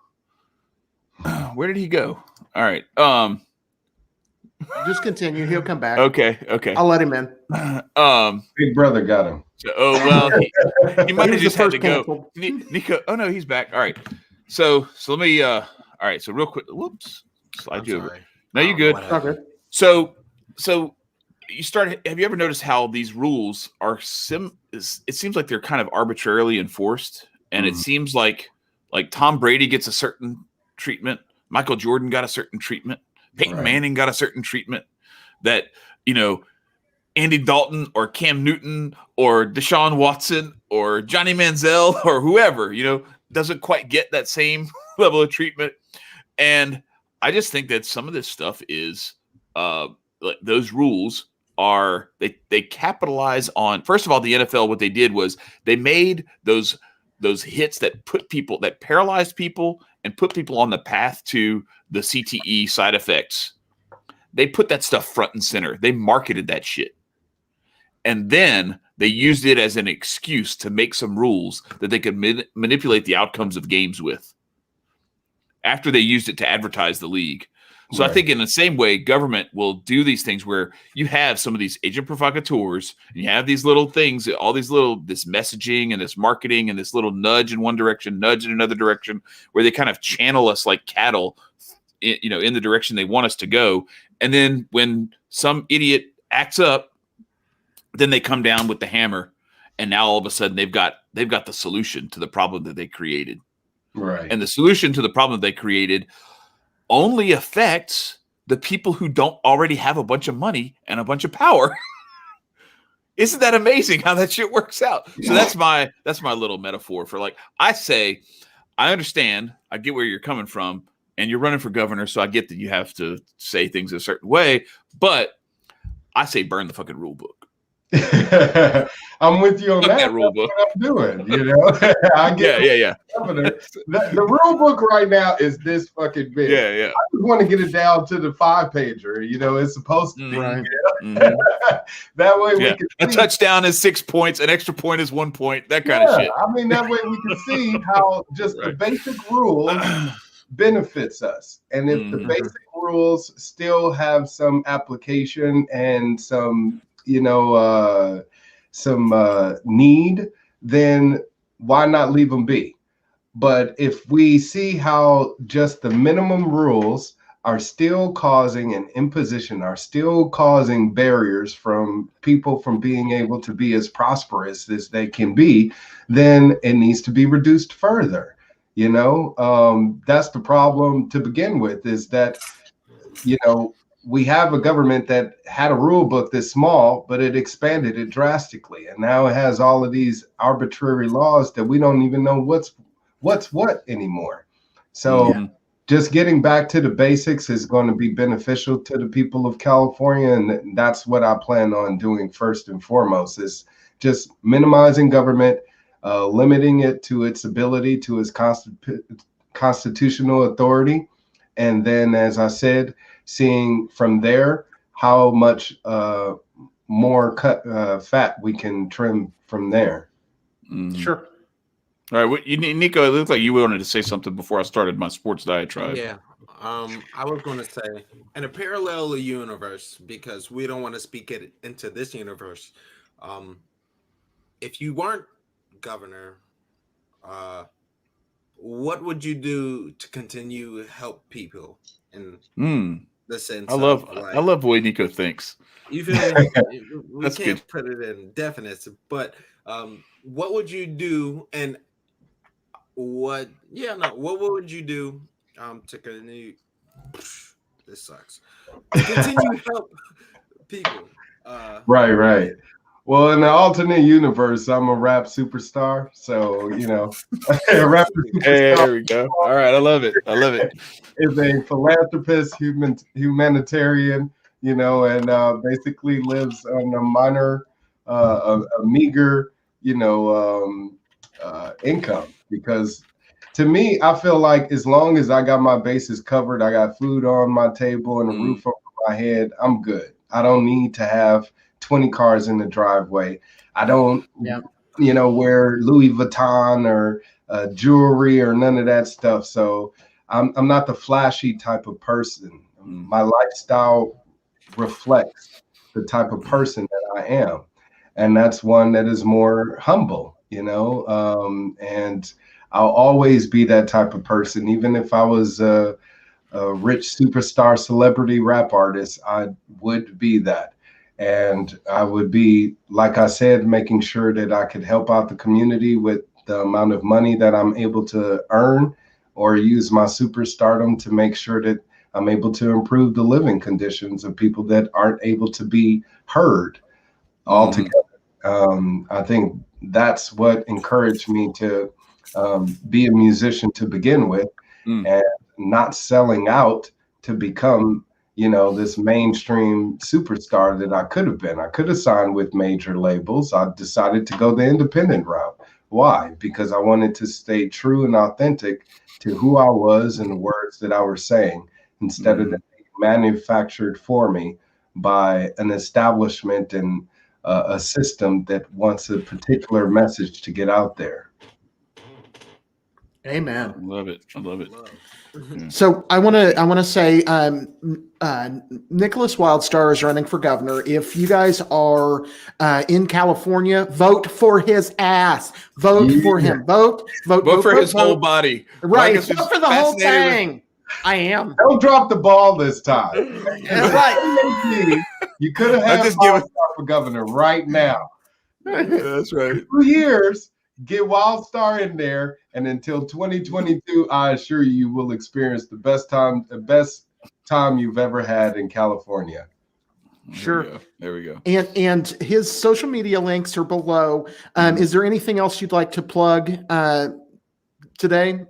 Where did he go? All right. Just continue. He'll come back. Okay. I'll let him in. Big brother got him. He might have just had to go. Nico. Oh no, he's back. All right. So let me. All right. So real quick. Whoops. Slide you over. No, you're good. Okay. So you start. Have you ever noticed how these rules are it seems like they're kind of arbitrarily enforced, and it seems like Tom Brady gets a certain treatment. Michael Jordan got a certain treatment. Peyton Manning got a certain treatment that, Andy Dalton or Cam Newton or Deshaun Watson or Johnny Manziel or whoever, doesn't quite get that same level of treatment. And I just think that some of this stuff is those rules are they capitalize on. First of all, the NFL, what they did was they made those hits that paralyzed people and put people on the path to the CTE side effects. They put that stuff front and center. They marketed that shit. And then they used it as an excuse to make some rules that they could manipulate the outcomes of games with after they used it to advertise the league. So I think in the same way, government will do these things where you have some of these agent provocateurs, and you have these little things, this messaging and this marketing and this little nudge in one direction, nudge in another direction, where they kind of channel us like cattle, in the direction they want us to go. And then when some idiot acts up, then they come down with the hammer, and now all of a sudden they've got the solution to the problem that they created. Right. And the solution to the problem they created only affects the people who don't already have a bunch of money and a bunch of power. Isn't that amazing how that shit works out? So that's my little metaphor for like, I say, I understand, I get where you're coming from, and you're running for governor, so I get that you have to say things a certain way, but I say burn the fucking rule book. I'm with you on that rule book. What I'm doing, I get yeah. The rule book right now is this fucking big. Yeah. I just want to get it down to the 5-pager. It's supposed to be. Right. That way we can a touchdown is 6 points, an extra point is 1 point, that kind of shit. I mean, that way we can see how just the basic rules benefits us. And if the basic rules still have some application and some need, then why not leave them be? But if we see how just the minimum rules are still causing an imposition, are still causing barriers from people from being able to be as prosperous as they can be, then it needs to be reduced further. That's the problem to begin with, is that, we have a government that had a rule book this small, but it expanded it drastically. And now it has all of these arbitrary laws that we don't even know what's what anymore. So just getting back to the basics is going to be beneficial to the people of California. And that's what I plan on doing first and foremost, is just minimizing government, limiting it to its ability, to its constitutional authority. And then, as I said, seeing from there how much more fat we can trim from there. Sure. All right, Nico, it looked like you wanted to say something before I started my sports diatribe. Yeah, I was going to say, in a parallel universe, because we don't want to speak it into this universe. If you weren't governor, what would you do to continue to help people in the sense? I love the way Nico thinks. You feel me? We That's can't good. put it in definites, but what would you do, and what would you do to continue? This sucks. To continue to help people. Right. Well, in the alternate universe, I'm a rap superstar, so a rap superstar. Hey, there we go. All right, I love it. Is a philanthropist, humanitarian, and basically lives on a minor, a meager, income. Because to me, I feel like as long as I got my bases covered, I got food on my table and a roof over my head, I'm good. I don't need to have 20 cars in the driveway. I don't, wear Louis Vuitton or jewelry or none of that stuff. So I'm not the flashy type of person. My lifestyle reflects the type of person that I am. And that's one that is more humble, and I'll always be that type of person. Even if I was a rich superstar celebrity rap artist, I would be that. And I would be, like I said, making sure that I could help out the community with the amount of money that I'm able to earn, or use my superstardom to make sure that I'm able to improve the living conditions of people that aren't able to be heard altogether. I think that's what encouraged me to be a musician to begin with, and not selling out to become this mainstream superstar that I could have been. I could have signed with major labels. I decided to go the independent route. Why? Because I wanted to stay true and authentic to who I was and the words that I was saying, instead of being manufactured for me by an establishment and a system that wants a particular message to get out there. Amen. I love it. So I want to say, Nickolas Wildstar is running for governor. If you guys are in California, vote for his ass. Vote for him. Vote for his whole body. Right. Vote for the whole thing. I am. Don't drop the ball this time. Right. You could have had Wildstar for governor right now. That's right. 2 years. Get Wildstar in there, and until 2022, I assure you will experience the best time you've ever had in California. Sure. There we go. And his social media links are below. Is there anything else you'd like to plug today?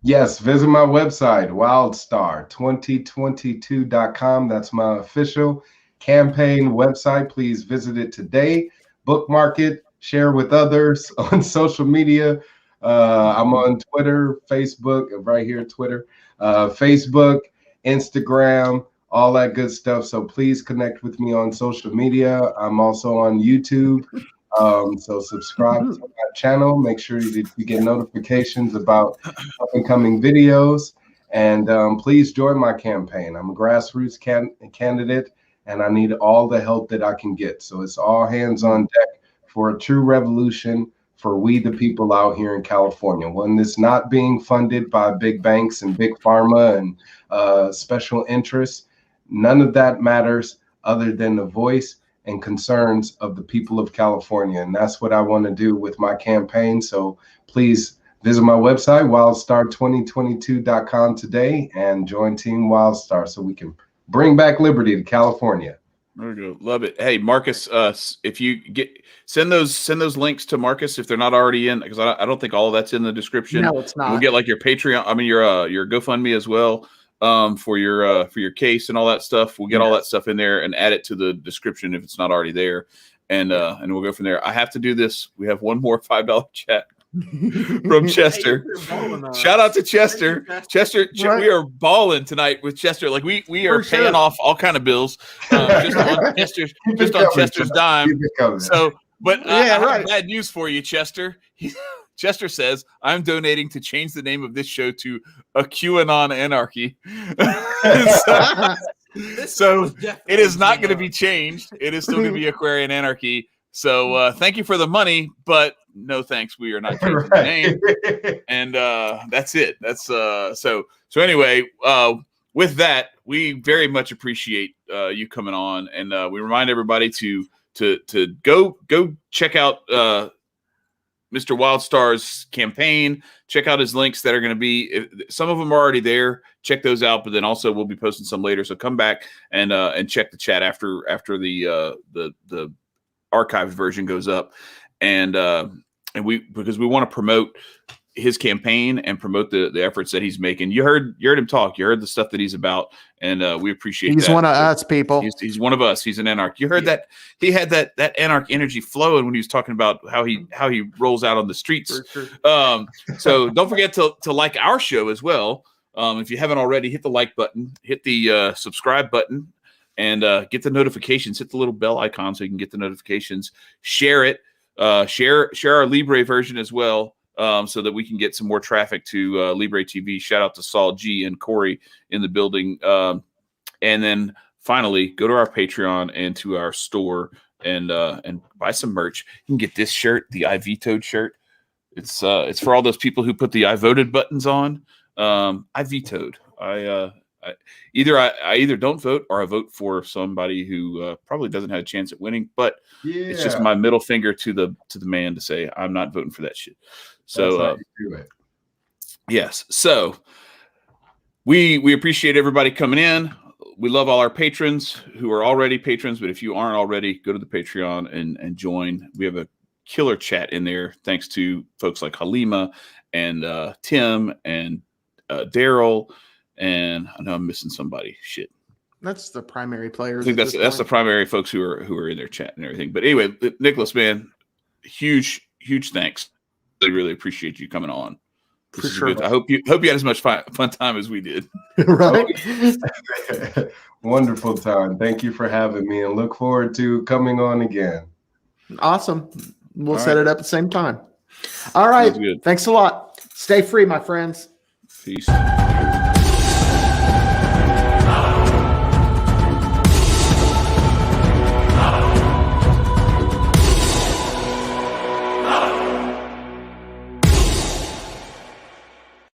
Yes, visit my website, wildstar2022.com. That's my official campaign website. Please visit it today. Bookmark it. Share with others on social media. I'm on Twitter, Facebook, right here, Twitter, Facebook, Instagram, all that good stuff. So please connect with me on social media. I'm also on YouTube. So subscribe to my channel. Make sure you get notifications about up-and-coming videos. And please join my campaign. I'm a grassroots candidate, and I need all the help that I can get. So it's all hands on deck for a true revolution for we the people out here in California. One that's not being funded by big banks and big pharma and special interests. None of that matters other than the voice and concerns of the people of California. And that's what I want to do with my campaign. So please visit my website, wildstar2022.com today, and join Team Wildstar so we can bring back liberty to California. There we go. Love it. Hey, Marcus, if you send those links to Marcus if they're not already in, because I don't think all of that's in the description. No, it's not. We'll get like your Patreon. I mean your GoFundMe as well. For your case and all that stuff. We'll get all that stuff in there and add it to the description if it's not already there. And we'll go from there. I have to do this. We have one more $5 chat from Chester. Shout out to Chester. Chester, right. We are balling tonight with Chester. Like we are paying off all kind of bills just on Chester's dime. So, but I have bad news for you, Chester. Chester says, I'm donating to change the name of this show to Aquarian Anarchy. So it is not going to be changed. It is still going to be Aquarian Anarchy. So thank you for the money, but no thanks. We are not changing the name. And that's it. That's so anyway, with that, we very much appreciate you coming on, and we remind everybody to go check out Mr. Wildstar's campaign. Check out his links that are going to be. Some of them are already there. Check those out. But then also we'll be posting some later. So come back and check the chat after the archived version goes up, and because we want to promote his campaign and promote the efforts that he's making. You heard him talk. You heard the stuff that he's about, and we appreciate. He's one of us, people. He's one of us. He's an anarch. You heard that he had that anarch energy flowing when he was talking about how he rolls out on the streets. So don't forget to like our show as well. If you haven't already, hit the like button, hit the subscribe button, and get the notifications. Hit the little bell icon so you can get the notifications. Share it. Share our Libre version as well. So that we can get some more traffic to Libre TV. Shout out to Saul G and Corey in the building. And then finally, go to our Patreon and to our store and buy some merch. You can get this shirt, the I Vetoed shirt. It's for all those people who put the I voted buttons on. I vetoed. I either don't vote or I vote for somebody who probably doesn't have a chance at winning. But it's just my middle finger to the man to say I'm not voting for that shit. So yes, so we appreciate everybody coming in. We love all our patrons who are already patrons, but if you aren't already, go to the Patreon and join. We have a killer chat in there, thanks to folks like Halima and Tim and Daryl, and I know I'm missing somebody. Shit. That's the primary players. I think that's the primary folks who are in their chat and everything. But anyway, Nickolas, man, huge thanks. I really appreciate you coming on. For sure. I hope you had as much fun time as we did. Right. Wonderful time. Thank you for having me, and look forward to coming on again. Awesome. We'll set it up at the same time. All right. Thanks a lot. Stay free, my friends. Peace.